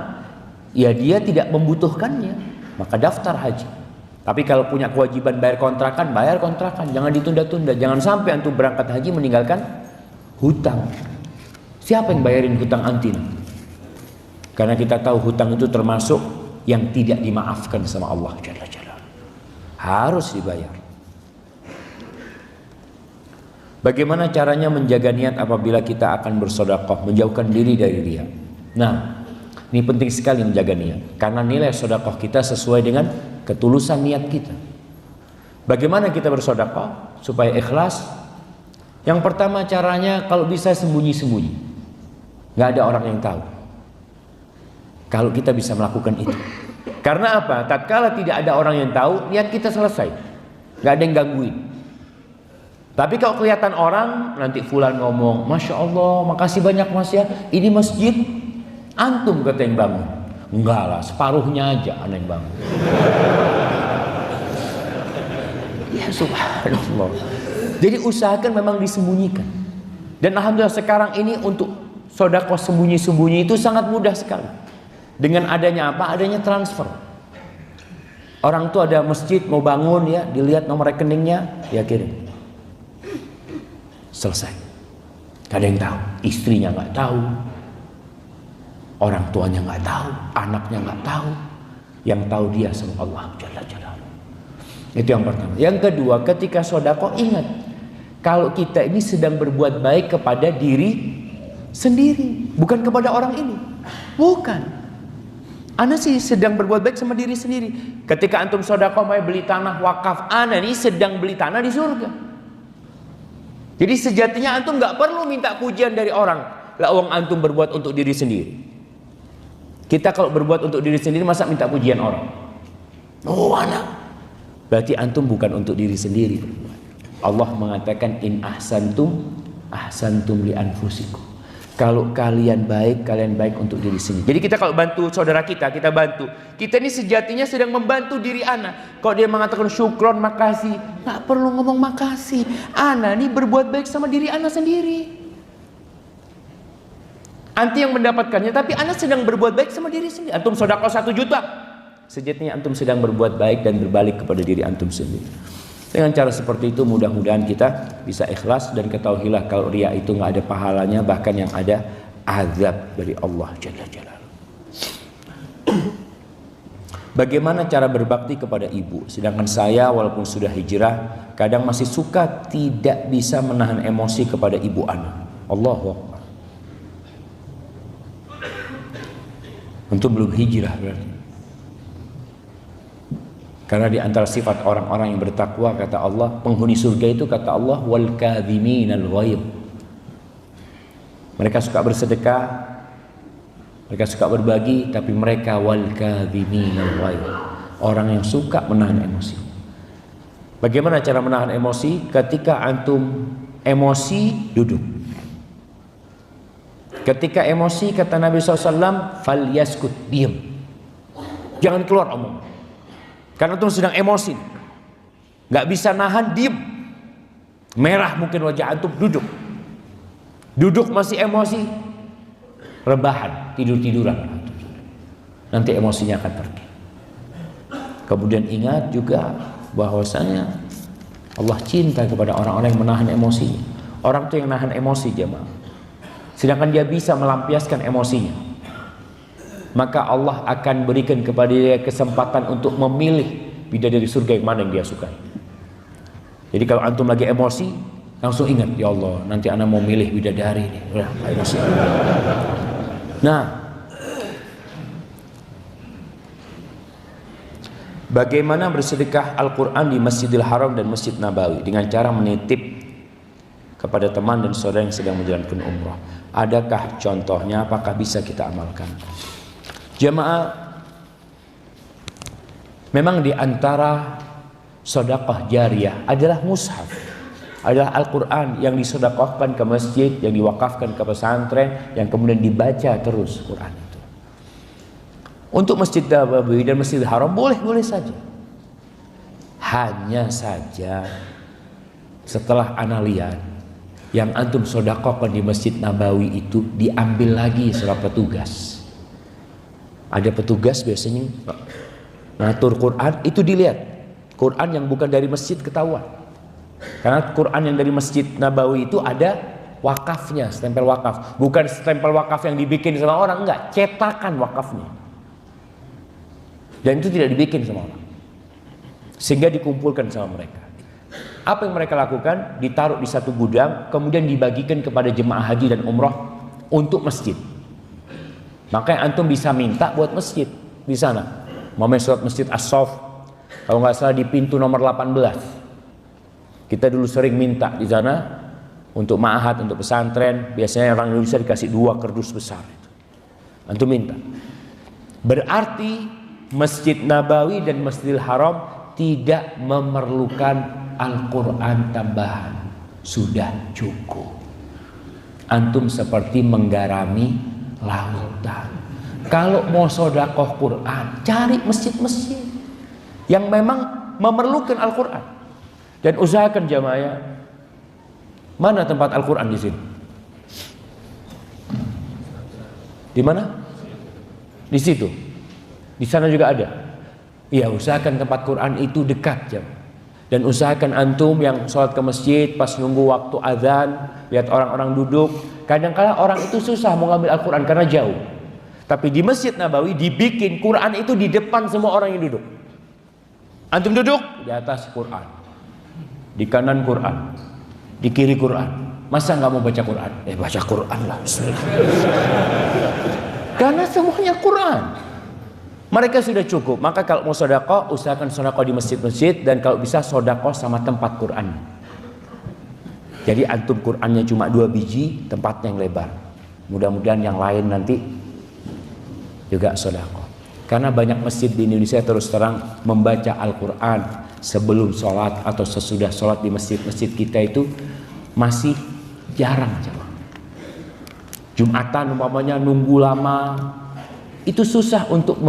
ya dia tidak membutuhkannya, maka daftar haji. Tapi kalau punya kewajiban bayar kontrakan, jangan ditunda-tunda. Jangan sampai antum berangkat haji meninggalkan hutang. Siapa yang bayarin hutang anti? Karena kita tahu hutang itu termasuk yang tidak dimaafkan sama Allah Jalla Jalla. Harus dibayar. Bagaimana caranya menjaga niat apabila kita akan bersedekah, menjauhkan diri dari riya? Nah, ini penting sekali menjaga niat, karena nilai sedekah kita sesuai dengan ketulusan niat kita. Bagaimana kita bersedekah supaya ikhlas? Yang pertama caranya, kalau bisa sembunyi-sembunyi, nggak ada orang yang tahu. Kalau kita bisa melakukan itu, karena apa? Tatkala tidak ada orang yang tahu, niat kita selesai, nggak ada yang gangguin. Tapi kalau kelihatan orang, nanti fulan ngomong, Masya Allah, makasih banyak Mas ya, ini masjid antum kata yang bangun. Enggak lah, separuhnya aja ana yang bangun. Ya subhanallah. Jadi usahakan memang disembunyikan. Dan alhamdulillah sekarang ini untuk sedekah sembunyi-sembunyi itu sangat mudah sekali. Dengan adanya apa? Adanya transfer. Orang tuh ada masjid mau bangun ya, dilihat nomor rekeningnya, ya kirim. Selesai. Gak ada yang tahu, istrinya nggak tahu, orang tuanya nggak tahu, anaknya nggak tahu. Yang tahu dia sama Allah Jalla Jalla. Itu yang pertama. Yang kedua, ketika sedekah ingat, kalau kita ini sedang berbuat baik kepada diri sendiri, bukan kepada orang ini. Bukan. Ana sih sedang berbuat baik sama diri sendiri. Ketika antum sedekah mau beli tanah wakaf, ana ini sedang beli tanah di surga. Jadi sejatinya antum nggak perlu minta pujian dari orang. Lah uang antum berbuat untuk diri sendiri. Kita kalau berbuat untuk diri sendiri masa minta pujian orang? Oh anak. Berarti antum bukan untuk diri sendiri. Allah mengatakan in ahsantum li anfusikum. Kalau kalian baik untuk diri sendiri. Jadi kita kalau bantu saudara kita bantu. Kita ini sejatinya sedang membantu diri ana. Kalau dia mengatakan syukron, makasih, nggak perlu ngomong makasih. Ana ini berbuat baik sama diri ana sendiri. Anti yang mendapatkannya, tapi ana sedang berbuat baik sama diri sendiri. Antum sedekah 1 juta, sejatinya antum sedang berbuat baik dan berbalik kepada diri antum sendiri. Dengan cara seperti itu mudah-mudahan kita bisa ikhlas, dan ketahuilah kalau riya itu nggak ada pahalanya, bahkan yang ada azab dari Allah Jalla Jalaluhu. Bagaimana cara berbakti kepada ibu? Sedangkan saya walaupun sudah hijrah, kadang masih suka tidak bisa menahan emosi kepada ibu anak. Allahu Akbar. Antum belum hijrah berarti. Karena di antara sifat orang-orang yang bertakwa, kata Allah, penghuni surga itu kata Allah, wal kadhiminal ghaidh. Mereka suka bersedekah, mereka suka berbagi, tapi mereka wal kadhiminal ghaidh, orang yang suka menahan emosi. Bagaimana cara menahan emosi? Ketika antum emosi, duduk. Ketika emosi, kata Nabi SAW, fal yaskut, diam, jangan keluar omong. Karena antum sedang emosi, nggak bisa nahan, diam. Merah mungkin wajah antum, duduk. Duduk masih emosi, rebahan, tidur-tiduran. Nanti emosinya akan pergi. Kemudian ingat juga bahwasanya Allah cinta kepada orang-orang yang menahan emosinya. Orang itu yang nahan emosi, jemaah. Sedangkan dia bisa melampiaskan emosinya, maka Allah akan berikan kepada dia kesempatan untuk memilih bidadari surga yang mana yang dia sukai. Jadi kalau antum lagi emosi, langsung ingat, ya Allah, nanti ana mau milih bidadari ini. Udah, emosi. Nah, bagaimana bersedekah Al-Quran di Masjidil Haram dan Masjid Nabawi? Dengan cara menitip kepada teman dan saudara yang sedang menjalankan umrah. Adakah contohnya? Apakah bisa kita amalkan? Jemaah, memang di antara sedekah jariyah adalah mushaf, adalah Al-Quran yang disedekahkan ke masjid, yang diwakafkan ke pesantren, yang kemudian dibaca terus Quran itu. Untuk Masjid Nabawi dan Masjidil Haram boleh-boleh saja. Hanya saja setelah ana lihat yang antum sedekahkan di Masjid Nabawi itu diambil lagi sama petugas. Ada petugas biasanya ngatur Quran, itu dilihat Quran yang bukan dari masjid ketahuan. Karena Quran yang dari Masjid Nabawi itu ada wakafnya, stempel wakaf. Bukan stempel wakaf yang dibikin sama orang, enggak, cetakan wakafnya. Dan itu tidak dibikin sama orang, sehingga dikumpulkan sama mereka. Apa yang mereka lakukan? Ditaruh di satu gudang, kemudian dibagikan kepada jemaah haji dan umrah untuk masjid. Makanya antum bisa minta buat masjid di sana. Mau surat Masjid As-Saff, kalau nggak salah di pintu nomor 18. Kita dulu sering minta di sana untuk ma'had, untuk pesantren. Biasanya orang Indonesia dikasih 2 kardus besar itu. Antum minta. Berarti Masjid Nabawi dan Masjidil Haram tidak memerlukan Al-Quran tambahan. Sudah cukup. Antum seperti menggarami lautan. Kalau mau sedekah Quran, cari masjid-masjid yang memang memerlukan Al-Quran. Dan usahakan jamaah, mana tempat Al-Quran di sini? Di mana? Di situ. Di sana juga ada. Iya, usahakan tempat Quran itu dekat, jamaah. Dan usahakan antum yang sholat ke masjid pas nunggu waktu azan, lihat orang-orang duduk. Kadang-kadang orang itu susah mau ngambil Al-Quran karena jauh. Tapi di Masjid Nabawi dibikin Quran itu di depan semua orang yang duduk. Antum duduk di atas Quran, di kanan Quran, di kiri Quran. Masa nggak mau baca Quran? Baca Quran lah. Karena semuanya Quran. Mereka sudah cukup. Maka kalau mau sedekah, usahakan sedekah di masjid-masjid, dan kalau bisa sedekah sama tempat Quran. Jadi antum Qurannya cuma 2 biji, tempatnya yang lebar. Mudah-mudahan yang lain nanti juga sedekah. Karena banyak masjid di Indonesia terus terang membaca Al-Quran sebelum sholat atau sesudah sholat di masjid-masjid kita itu masih jarang. Jumatan umpamanya nunggu lama, itu susah untuk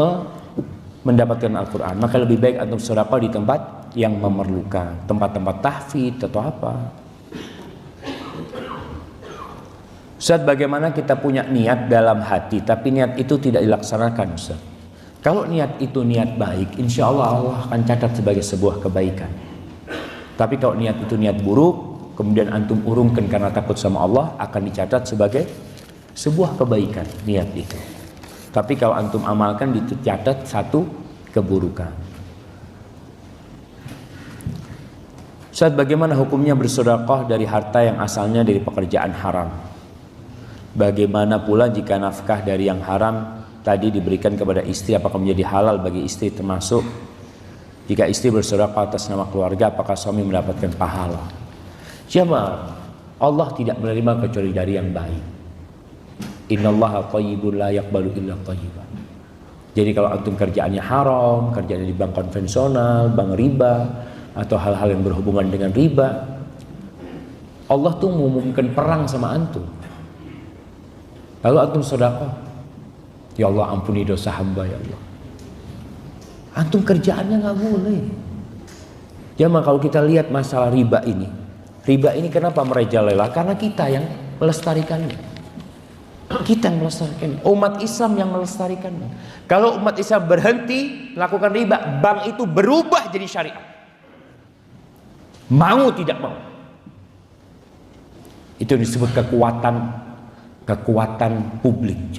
mendapatkan Al-Quran. Maka lebih baik antum sedekah di tempat yang memerlukan, tempat-tempat tahfidz atau apa. Ustaz, bagaimana kita punya niat dalam hati tapi niat itu tidak dilaksanakan, Ustaz? Kalau niat itu niat baik, insya Allah Allah akan catat sebagai sebuah kebaikan. Tapi kalau niat itu niat buruk, kemudian antum urungkan karena takut sama Allah, akan dicatat sebagai sebuah kebaikan niat itu. Tapi kalau antum amalkan, dicatat satu keburukan. Ustaz, bagaimana hukumnya bersedekah dari harta yang asalnya dari pekerjaan haram? Bagaimana pula jika nafkah dari yang haram tadi diberikan kepada istri, apakah menjadi halal bagi istri, termasuk jika istri bersedekah atas nama keluarga, apakah suami mendapatkan pahala? Jamaah, Allah tidak menerima kecuali dari yang baik. Innallaha thayyibun la yaqbalu illa thayyiban. Jadi kalau antum kerjaannya haram, kerjaannya di bank konvensional, bank riba, atau hal-hal yang berhubungan dengan riba, Allah tuh mengumumkan perang sama antum. Lalu antum sedekah, ya Allah ampuni dosa hamba ya Allah. Antum kerjaannya nggak boleh. Jamaah, kalau kita lihat masalah riba ini kenapa merajalela? Karena kita yang melestarikannya. Kita yang melestarikannya. Umat Islam yang melestarikannya. Kalau umat Islam berhenti melakukan riba, bank itu berubah jadi syariat. Mau tidak mau. Itu disebut kekuatan publik.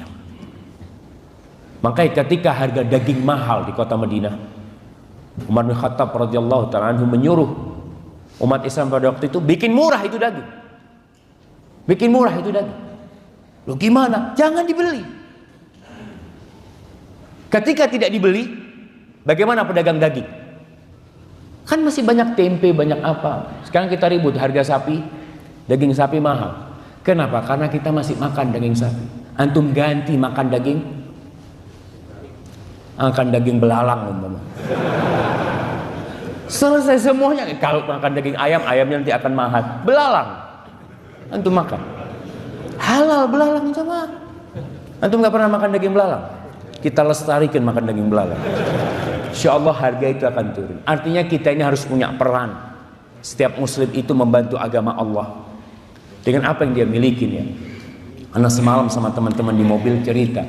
Makanya ketika harga daging mahal di kota Madinah, Umar bin Khattab radhiyallahu ta'ala anhu menyuruh umat Islam pada waktu itu bikin murah itu daging. Bikin murah itu daging. Loh gimana? Jangan dibeli. Ketika tidak dibeli, bagaimana pedagang daging? Kan masih banyak tempe, banyak apa. Sekarang kita ribut harga sapi, daging sapi mahal. Kenapa? Karena kita masih makan daging sapi. Antum ganti makan daging belalang umpama. Selesai semuanya. Kalau makan daging ayam, ayamnya nanti akan mahal. Belalang antum makan. Halal belalang sama. Antum gak pernah makan daging belalang? Kita lestarikan makan daging belalang. Insya Allah harga itu akan turun. Artinya kita ini harus punya peran. Setiap muslim itu membantu agama Allah dengan apa yang dia miliki ya. Anak semalam sama teman-teman di mobil cerita,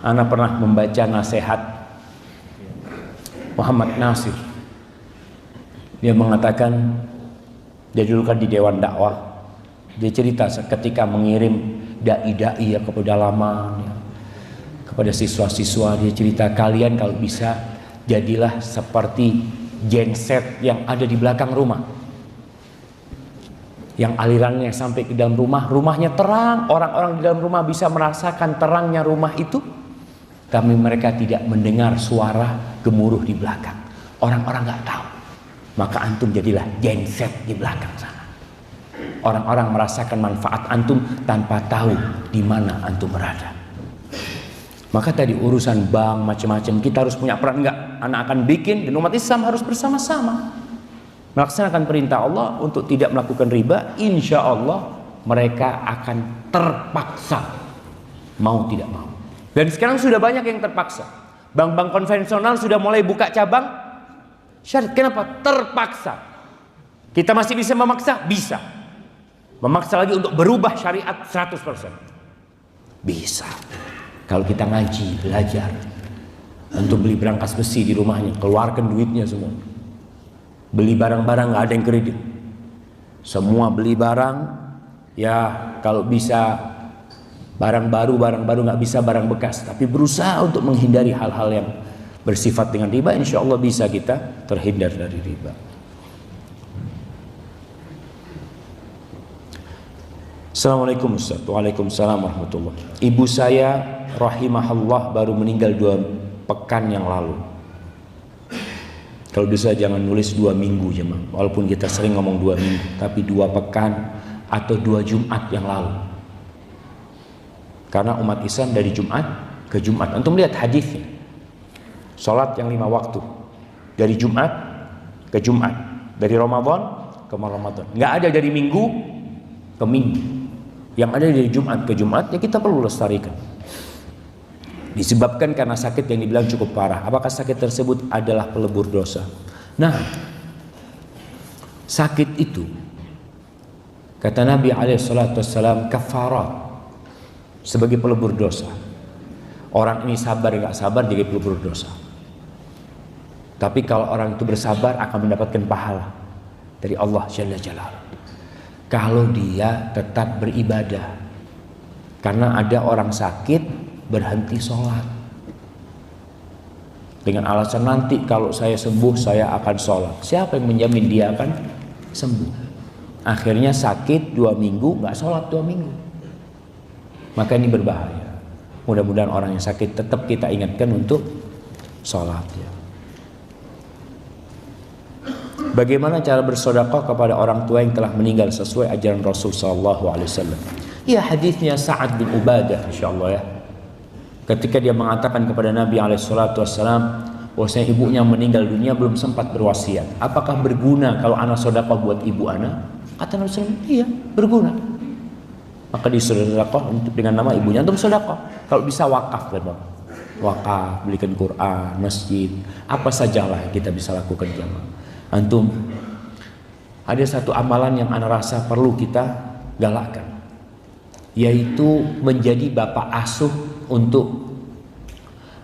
anak pernah membaca nasihat Muhammad Nasir. Dia mengatakan, dia dulu kan di Dewan Dakwah. Dia cerita ketika mengirim dai-dai ya ke pedalaman ya, kepada siswa-siswa, dia cerita, kalian kalau bisa jadilah seperti genset yang ada di belakang rumah, yang alirannya sampai ke dalam rumah, rumahnya terang, orang-orang di dalam rumah bisa merasakan terangnya rumah itu, tapi mereka tidak mendengar suara gemuruh di belakang. Orang-orang nggak tahu. Maka antum jadilah genset di belakang sana. Orang-orang merasakan manfaat antum tanpa tahu di mana antum berada. Maka tadi urusan bank macam-macam kita harus punya peran. Enggak, anak akan bikin dan umat Islam harus bersama-sama melaksanakan perintah Allah untuk tidak melakukan riba. Insya Allah mereka akan terpaksa mau tidak mau. Dan sekarang sudah banyak yang terpaksa. Bank-bank konvensional sudah mulai buka cabang syariat. Kenapa? Terpaksa. Kita masih bisa memaksa? Bisa. Memaksa lagi untuk berubah syariat 100%. Bisa. Kalau kita ngaji, belajar untuk beli berangkas besi di rumahnya, keluarkan duitnya semua. Beli barang-barang nggak ada yang kredit. Semua beli barang, ya kalau bisa barang baru nggak bisa barang bekas. Tapi berusaha untuk menghindari hal-hal yang bersifat dengan riba. Insya Allah bisa kita terhindar dari riba. Assalamualaikum Ustaz. Waalaikumsalam warahmatullahi. Ibu saya rahimahullah baru meninggal 2 pekan yang lalu. Kalau bisa jangan nulis 2 minggu jemaah. Walaupun kita sering ngomong 2 minggu, tapi 2 pekan atau 2 Jumat yang lalu. Karena umat Islam dari Jumat ke Jumat. Antum lihat hadisnya. Salat yang 5 waktu. Dari Jumat ke Jumat. Dari Ramadan ke Ramadan. Nggak ada dari minggu ke minggu. Yang ada dari Jumat ke Jumat, ya kita perlu lestarikan. Disebabkan karena sakit yang dibilang cukup parah. Apakah sakit tersebut adalah pelebur dosa? Nah, sakit itu kata Nabi alaihissalam kafarat, sebagai pelebur dosa. Orang ini sabar nggak sabar jadi perlu berdosa. Tapi kalau orang itu bersabar akan mendapatkan pahala dari Allah Jalla Jalaluhu. Kalau dia tetap beribadah. Karena ada orang sakit berhenti sholat dengan alasan nanti kalau saya sembuh saya akan sholat. Siapa yang menjamin dia akan sembuh? Akhirnya sakit 2 minggu nggak sholat 2 minggu. Maka ini berbahaya. Mudah-mudahan orang yang sakit tetap kita ingatkan untuk sholat ya. Bagaimana cara bersedekah kepada orang tua yang telah meninggal sesuai ajaran Rasul sallallahu alaihi wasallam? Ya, hadisnya Sa'ad bin Ubadah insyaallah ya. Ketika dia mengatakan kepada Nabi alaihi salatu wasallam bahwasanya ibunya meninggal dunia belum sempat berwasiat. Apakah berguna kalau anak sedekah buat ibu anak? Kata Nabi sallallahu alaihi wasallam, iya, berguna. Maka disedekah untuk dengan nama ibunya untuk sedekah. Kalau bisa wakaf kan, wakaf, belikan Quran, masjid, apa sajalah kita bisa lakukan jamaah. Antum, ada satu amalan yang ana rasa perlu kita galakkan, yaitu menjadi bapak asuh untuk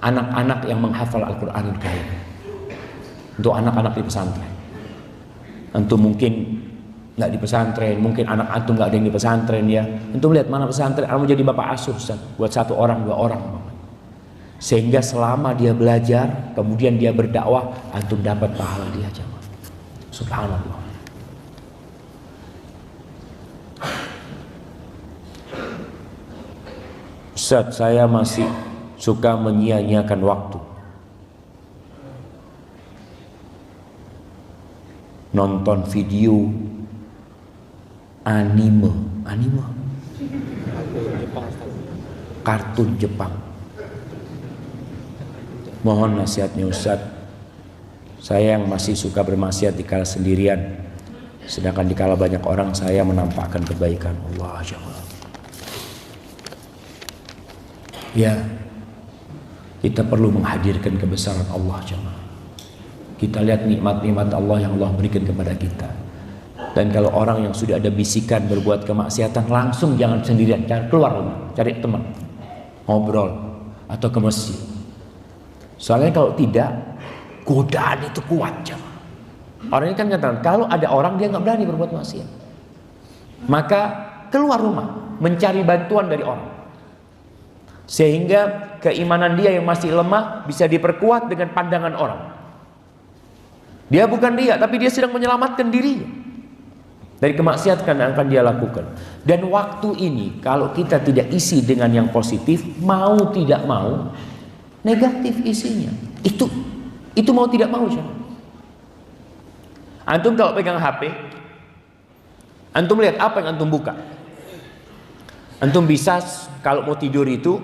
anak-anak yang menghafal Al-Quranul Karim, untuk anak-anak di pesantren. Antum mungkin nggak di pesantren, mungkin anak antum nggak ada yang di pesantren ya. Antum lihat mana pesantren, antum menjadi bapak asuh Ustaz, buat 1 orang 2 orang, sehingga selama dia belajar, kemudian dia berdakwah, antum dapat pahala dia jamaah. Subhanallah. Ustaz, saya masih suka menyia-nyiakan waktu nonton video anime kartun Jepang. Mohon nasihatnya Ustaz. Saya yang masih suka bermaksiat dikala sendirian, sedangkan dikala banyak orang saya menampakkan kebaikan. Allah jamaah. Ya, kita perlu menghadirkan kebesaran Allah jamaah. Kita lihat nikmat-nikmat Allah yang Allah berikan kepada kita. Dan kalau orang yang sudah ada bisikan berbuat kemaksiatan, langsung jangan sendirian, cari keluar rumah, cari teman, ngobrol atau ke masjid. Soalnya kalau tidak, godaan itu kuat jamaah. Orang ini kan katakan, kalau ada orang dia nggak berani berbuat maksiat, maka keluar rumah mencari bantuan dari orang, sehingga keimanan dia yang masih lemah bisa diperkuat dengan pandangan orang. Dia bukan dia, tapi dia sedang menyelamatkan dirinya dari kemaksiatan yang akan dia lakukan. Dan waktu ini kalau kita tidak isi dengan yang positif, mau tidak mau negatif isinya. Itu mau tidak mau jangan. Antum kalau pegang HP, antum lihat apa yang antum buka. Antum bisa kalau mau tidur itu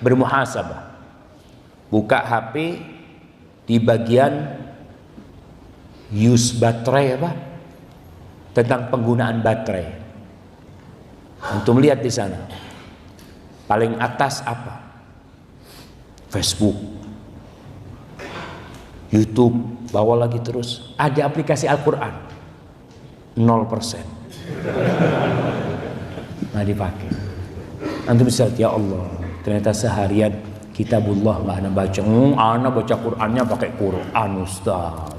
bermuhasabah. Buka HP di bagian use baterai apa? Tentang penggunaan baterai. Antum lihat di sana. Paling atas apa? Facebook, YouTube, bawa lagi terus. Ada aplikasi Al-Quran 0%. Nah dipakai. Antum bisa lihat, ya Allah, ternyata seharian kitabullah nggak ana baca. Ana baca Qurannya pakai Quran Ustaz,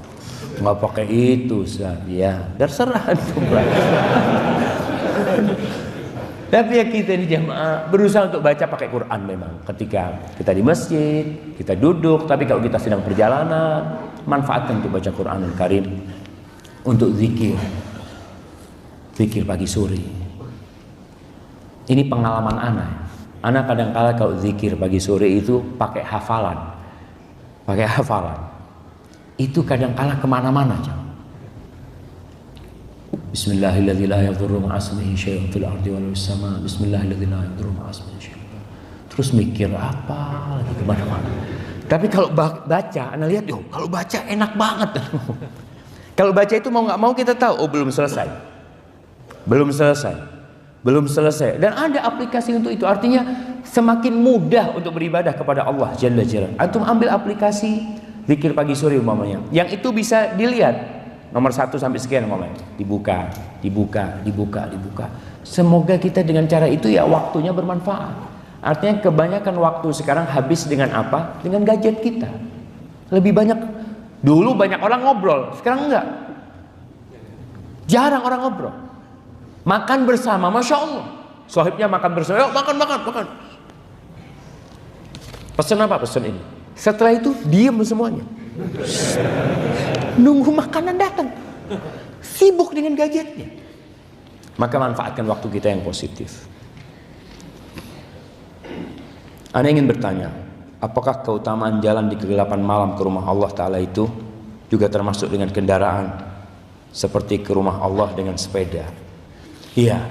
nggak pakai itu Ustaz. Ya terserah antum. Tapi ya kita di jamaah berusaha untuk baca pakai Quran memang. Ketika kita di masjid, kita duduk. Tapi kalau kita sedang perjalanan, manfaatkan untuk baca Quranul Karim. Untuk zikir. Zikir pagi sore. Ini pengalaman ana. Ana kadang-kala kalau zikir pagi sore itu pakai hafalan. Pakai hafalan. Itu kadang-kala kemana-mana. Bismillahirrahmanirrahim. La yadhurru ma'asmihi syai'un fil ardi wa fis sama'. Bismillahirrahmanirrahim. La yadhurru ma'asmihi syai'un. Terus mikir apa lagi kemana-mana. Tapi kalau baca, anda lihat, kalau baca enak banget. Kalau baca itu mau nggak mau kita tahu, oh belum selesai, belum selesai. Dan ada aplikasi untuk itu. Artinya semakin mudah untuk beribadah kepada Allah Jalla Jalla. Antum ambil aplikasi zikir pagi sore umpamanya, yang itu bisa dilihat. Nomor 1 sampai sekian umpamanya, dibuka. Semoga kita dengan cara itu ya waktunya bermanfaat. Artinya kebanyakan waktu sekarang habis dengan apa? Dengan gadget kita. Lebih banyak, dulu banyak orang ngobrol, sekarang enggak. Jarang orang ngobrol. Makan bersama, Masya Allah. Sahibnya makan bersama, yuk makan. Pesan apa? Pesan ini. Setelah itu diam semuanya. Nunggu makanan datang. Sibuk dengan gadgetnya. Maka manfaatkan waktu kita yang positif. Anda ingin bertanya, apakah keutamaan jalan di kegelapan malam ke rumah Allah Ta'ala itu juga termasuk dengan kendaraan seperti ke rumah Allah dengan sepeda? Iya.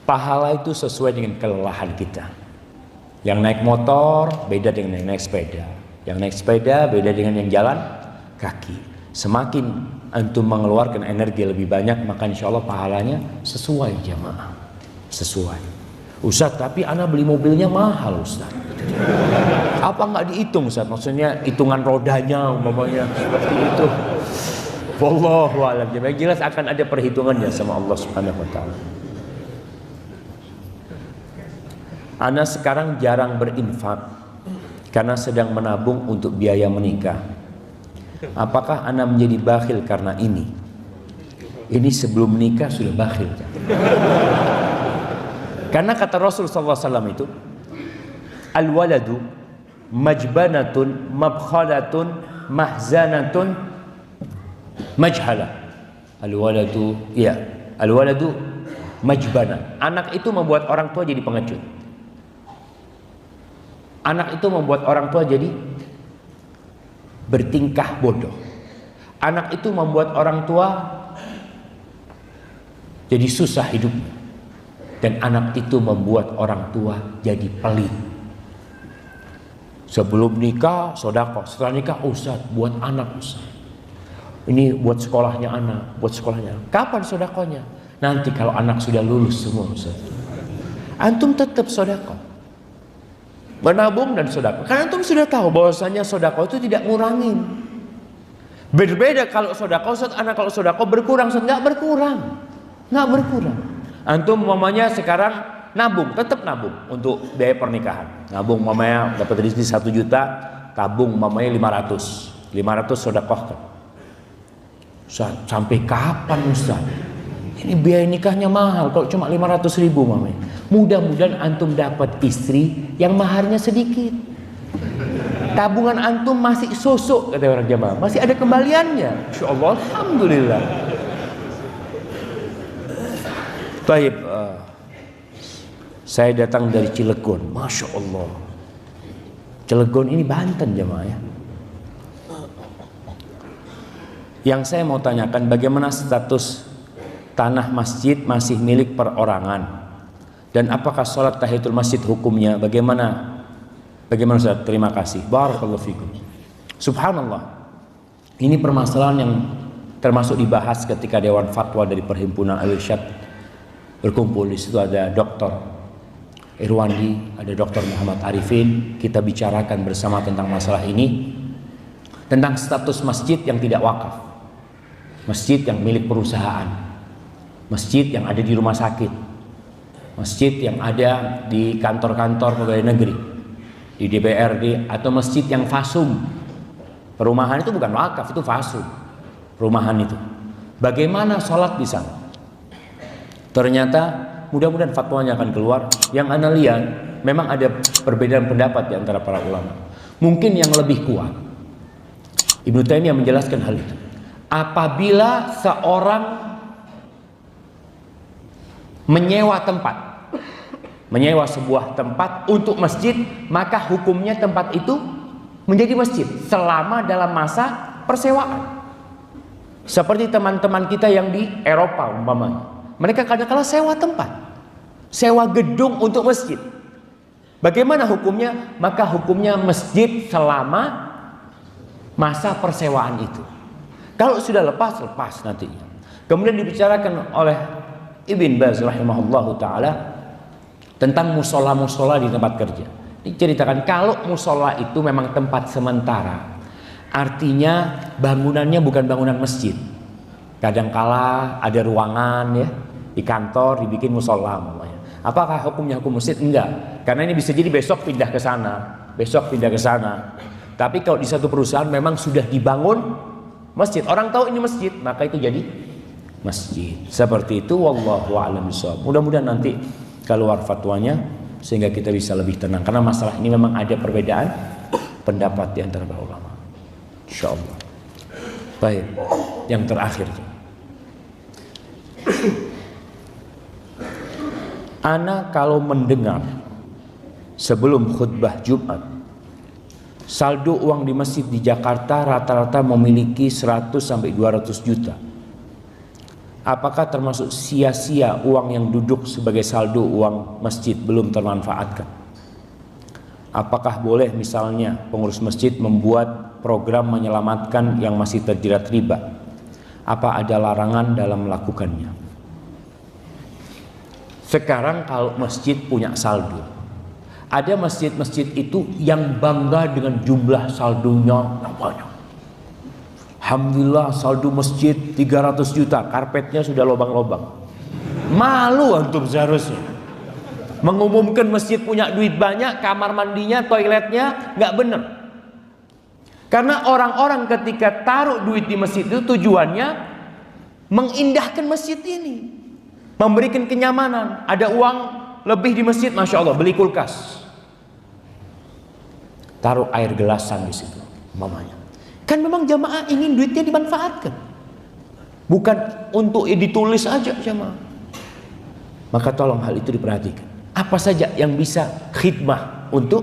Pahala itu sesuai dengan kelelahan kita. Yang naik motor beda dengan yang naik sepeda. Yang naik sepeda beda dengan yang jalan kaki. Semakin antum mengeluarkan energi lebih banyak, maka insya Allah pahalanya sesuai jamaah. Sesuai. Ustaz, tapi ana beli mobilnya mahal Ustaz. Apa nggak dihitung Ustaz? Maksudnya hitungan rodanya umpamanya seperti itu. Wallahu a'lam. Yang jelas akan ada perhitungannya sama Allah Subhanahu wa taala. Ana sekarang jarang berinfak karena sedang menabung untuk biaya menikah. Apakah ana menjadi bakhil karena ini? Ini sebelum menikah sudah bakhil. Karena kata Rasul SAW itu, al-waladu majbanatun mabkhalatun mahzanatun majhala. Al-waladu majbana. Anak itu membuat orang tua jadi pengecut. Anak itu membuat orang tua jadi bertingkah bodoh. Anak itu membuat orang tua jadi susah hidupnya. Dan anak itu membuat orang tua jadi pelit. Sebelum nikah sedekah, setelah nikah Ustaz buat anak Ustaz. Ini buat sekolahnya anak, buat sekolahnya. Kapan sedekahnya? Nanti kalau anak sudah lulus semua Ustaz. Antum tetap sedekah. Menabung dan sedekah. Karena antum sudah tahu bahwasanya sedekah itu tidak ngurangin. Berbeda kalau sedekah Ustaz, anak kalau sedekah berkurang, Ustaz enggak berkurang. Enggak berkurang. Antum mamanya sekarang nabung, tetap nabung untuk biaya pernikahan. Nabung mamanya dapat rezeki 1 juta, tabung mamanya 500 sedekahkan. Ustaz, sampai kapan Ustaz? Ini biaya nikahnya mahal kalau cuma 500.000 mamanya. Mudah-mudahan antum dapat istri yang maharnya sedikit. Tabungan antum masih sosok kata orang jamaah, masih ada kembaliannya. Insyaallah, alhamdulillah. Baik, saya datang dari Cilegon, Masya Allah. Cilegon ini Banten jemaah ya. Yang saya mau tanyakan, bagaimana status tanah masjid masih milik perorangan? Dan apakah sholat tahiyatul masjid hukumnya? Bagaimana Ustaz? Terima kasih. Barakallahu fikum. Subhanallah. Ini permasalahan yang termasuk dibahas ketika Dewan Fatwa dari Perhimpunan Al-Irsyad berkumpul. Di situ ada Dr. Irwandi, ada Dr. Muhammad Arifin. Kita bicarakan bersama tentang masalah ini, tentang status masjid yang tidak wakaf, masjid yang milik perusahaan, masjid yang ada di rumah sakit, masjid yang ada di kantor-kantor pegawai negeri, di DPRD, atau masjid yang fasum. Perumahan itu bukan wakaf, itu fasum. Perumahan itu. Bagaimana sholat di sana? Ternyata mudah-mudahan fatwanya akan keluar. Yang ana lihat memang ada perbedaan pendapat di antara para ulama. Mungkin yang lebih kuat, Ibnu Taimiyah menjelaskan hal itu. Apabila seorang menyewa sebuah tempat untuk masjid, maka hukumnya tempat itu menjadi masjid selama dalam masa persewaan. Seperti teman-teman kita yang di Eropa umpamanya. Mereka kadang-kala sewa tempat, sewa gedung untuk masjid. Bagaimana hukumnya? Maka hukumnya masjid selama masa persewaan itu. Kalau sudah lepas nantinya. Kemudian dibicarakan oleh Ibn Baz rahimahullahu ta'ala tentang musola-musola di tempat kerja. Diceritakan kalau musola itu memang tempat sementara, artinya bangunannya bukan bangunan masjid. Kadangkala ada ruangan ya di kantor dibikin musola namanya. Apakah hukumnya hukum masjid? Enggak. Karena ini bisa jadi besok pindah ke sana, besok pindah ke sana. Tapi kalau di satu perusahaan memang sudah dibangun masjid, orang tahu ini masjid, maka itu jadi masjid. Seperti itu, wallahu a'lam bishawab. Mudah-mudahan nanti keluar fatwanya sehingga kita bisa lebih tenang. Karena masalah ini memang ada perbedaan pendapat di antara para ulama. Insyaallah. Baik, yang terakhir. Ana kalau mendengar sebelum khutbah Jumat, saldo uang di masjid di Jakarta rata-rata memiliki 100 sampai 200 juta. Apakah termasuk sia-sia uang yang duduk sebagai saldo uang masjid belum termanfaatkan? Apakah boleh misalnya pengurus masjid membuat program menyelamatkan yang masih terjerat riba? Apa ada larangan dalam melakukannya? Sekarang kalau masjid punya saldo, ada masjid-masjid itu yang bangga dengan jumlah saldonya yang banyak. Alhamdulillah saldo masjid 300 juta, karpetnya sudah lobang-lobang. Malu antum seharusnya mengumumkan masjid punya duit banyak, kamar mandinya, toiletnya nggak bener. Karena orang-orang ketika taruh duit di masjid itu tujuannya mengindahkan masjid ini, memberikan kenyamanan. Ada uang lebih di masjid, masya Allah, beli kulkas, taruh air gelasan di situ, mamanya. Kan memang jamaah ingin duitnya dimanfaatkan, bukan untuk ditulis aja jamaah. Maka tolong hal itu diperhatikan. Apa saja yang bisa khidmah untuk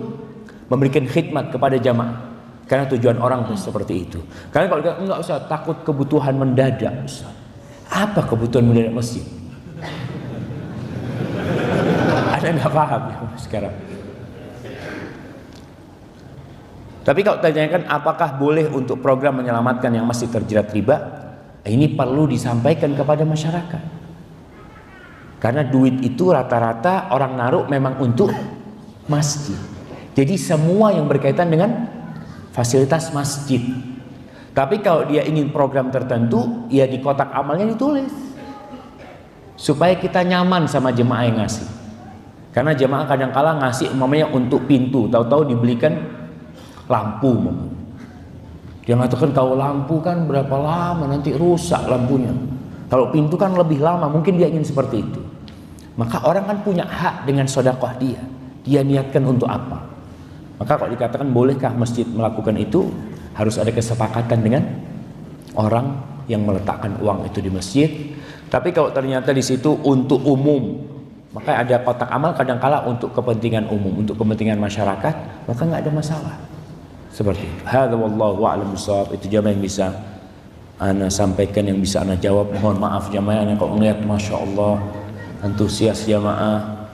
memberikan khidmat kepada jamaah. Karena tujuan orang seperti itu. Karena kalau kita enggak usah takut kebutuhan mendadak. Apa kebutuhan mendadak masjid? Ada nggak paham ya sekarang? Tapi kalau tanyakan apakah boleh untuk program menyelamatkan yang masih terjerat riba, ini perlu disampaikan kepada masyarakat. Karena duit itu rata-rata orang naruh memang untuk masjid. Jadi semua yang berkaitan dengan fasilitas masjid. Tapi kalau dia ingin program tertentu, ya di kotak amalnya ditulis, supaya kita nyaman sama jemaah yang ngasih. Karena jemaah kadang-kala ngasih umpamanya untuk pintu, tahu-tahu dibelikan lampu. Dia mengatakan kalau lampu kan berapa lama nanti rusak lampunya. Kalau pintu kan lebih lama, mungkin dia ingin seperti itu. Maka orang kan punya hak dengan sedekah dia. Dia niatkan untuk apa? Maka kalau dikatakan bolehkah masjid melakukan itu, harus ada kesepakatan dengan orang yang meletakkan uang itu di masjid. Tapi kalau ternyata di situ untuk umum, maka ada kotak amal kadang-kala untuk kepentingan umum, untuk kepentingan masyarakat, maka nggak ada masalah. Seperti itu. Hadza wallahu a'lam bishawab. Itu jamaah yang bisa ana sampaikan, yang bisa ana jawab. Mohon maaf jamaah, ana kok melihat masya Allah antusias jamaah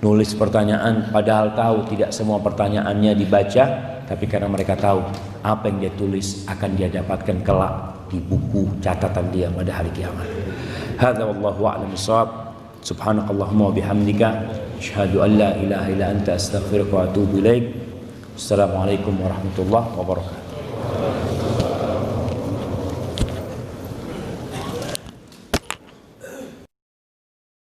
nulis pertanyaan, padahal tahu tidak semua pertanyaannya dibaca, tapi karena mereka tahu apa yang dia tulis akan dia dapatkan kelak di buku catatan dia pada hari kiamat. Hadza wallahu a'lam bishawab. Subhanakallahumma wa bihamdika asyhadu an la ilaha illa anta astaghfiruka wa atubu ilaik. Assalamualaikum warahmatullahi wabarakatuh.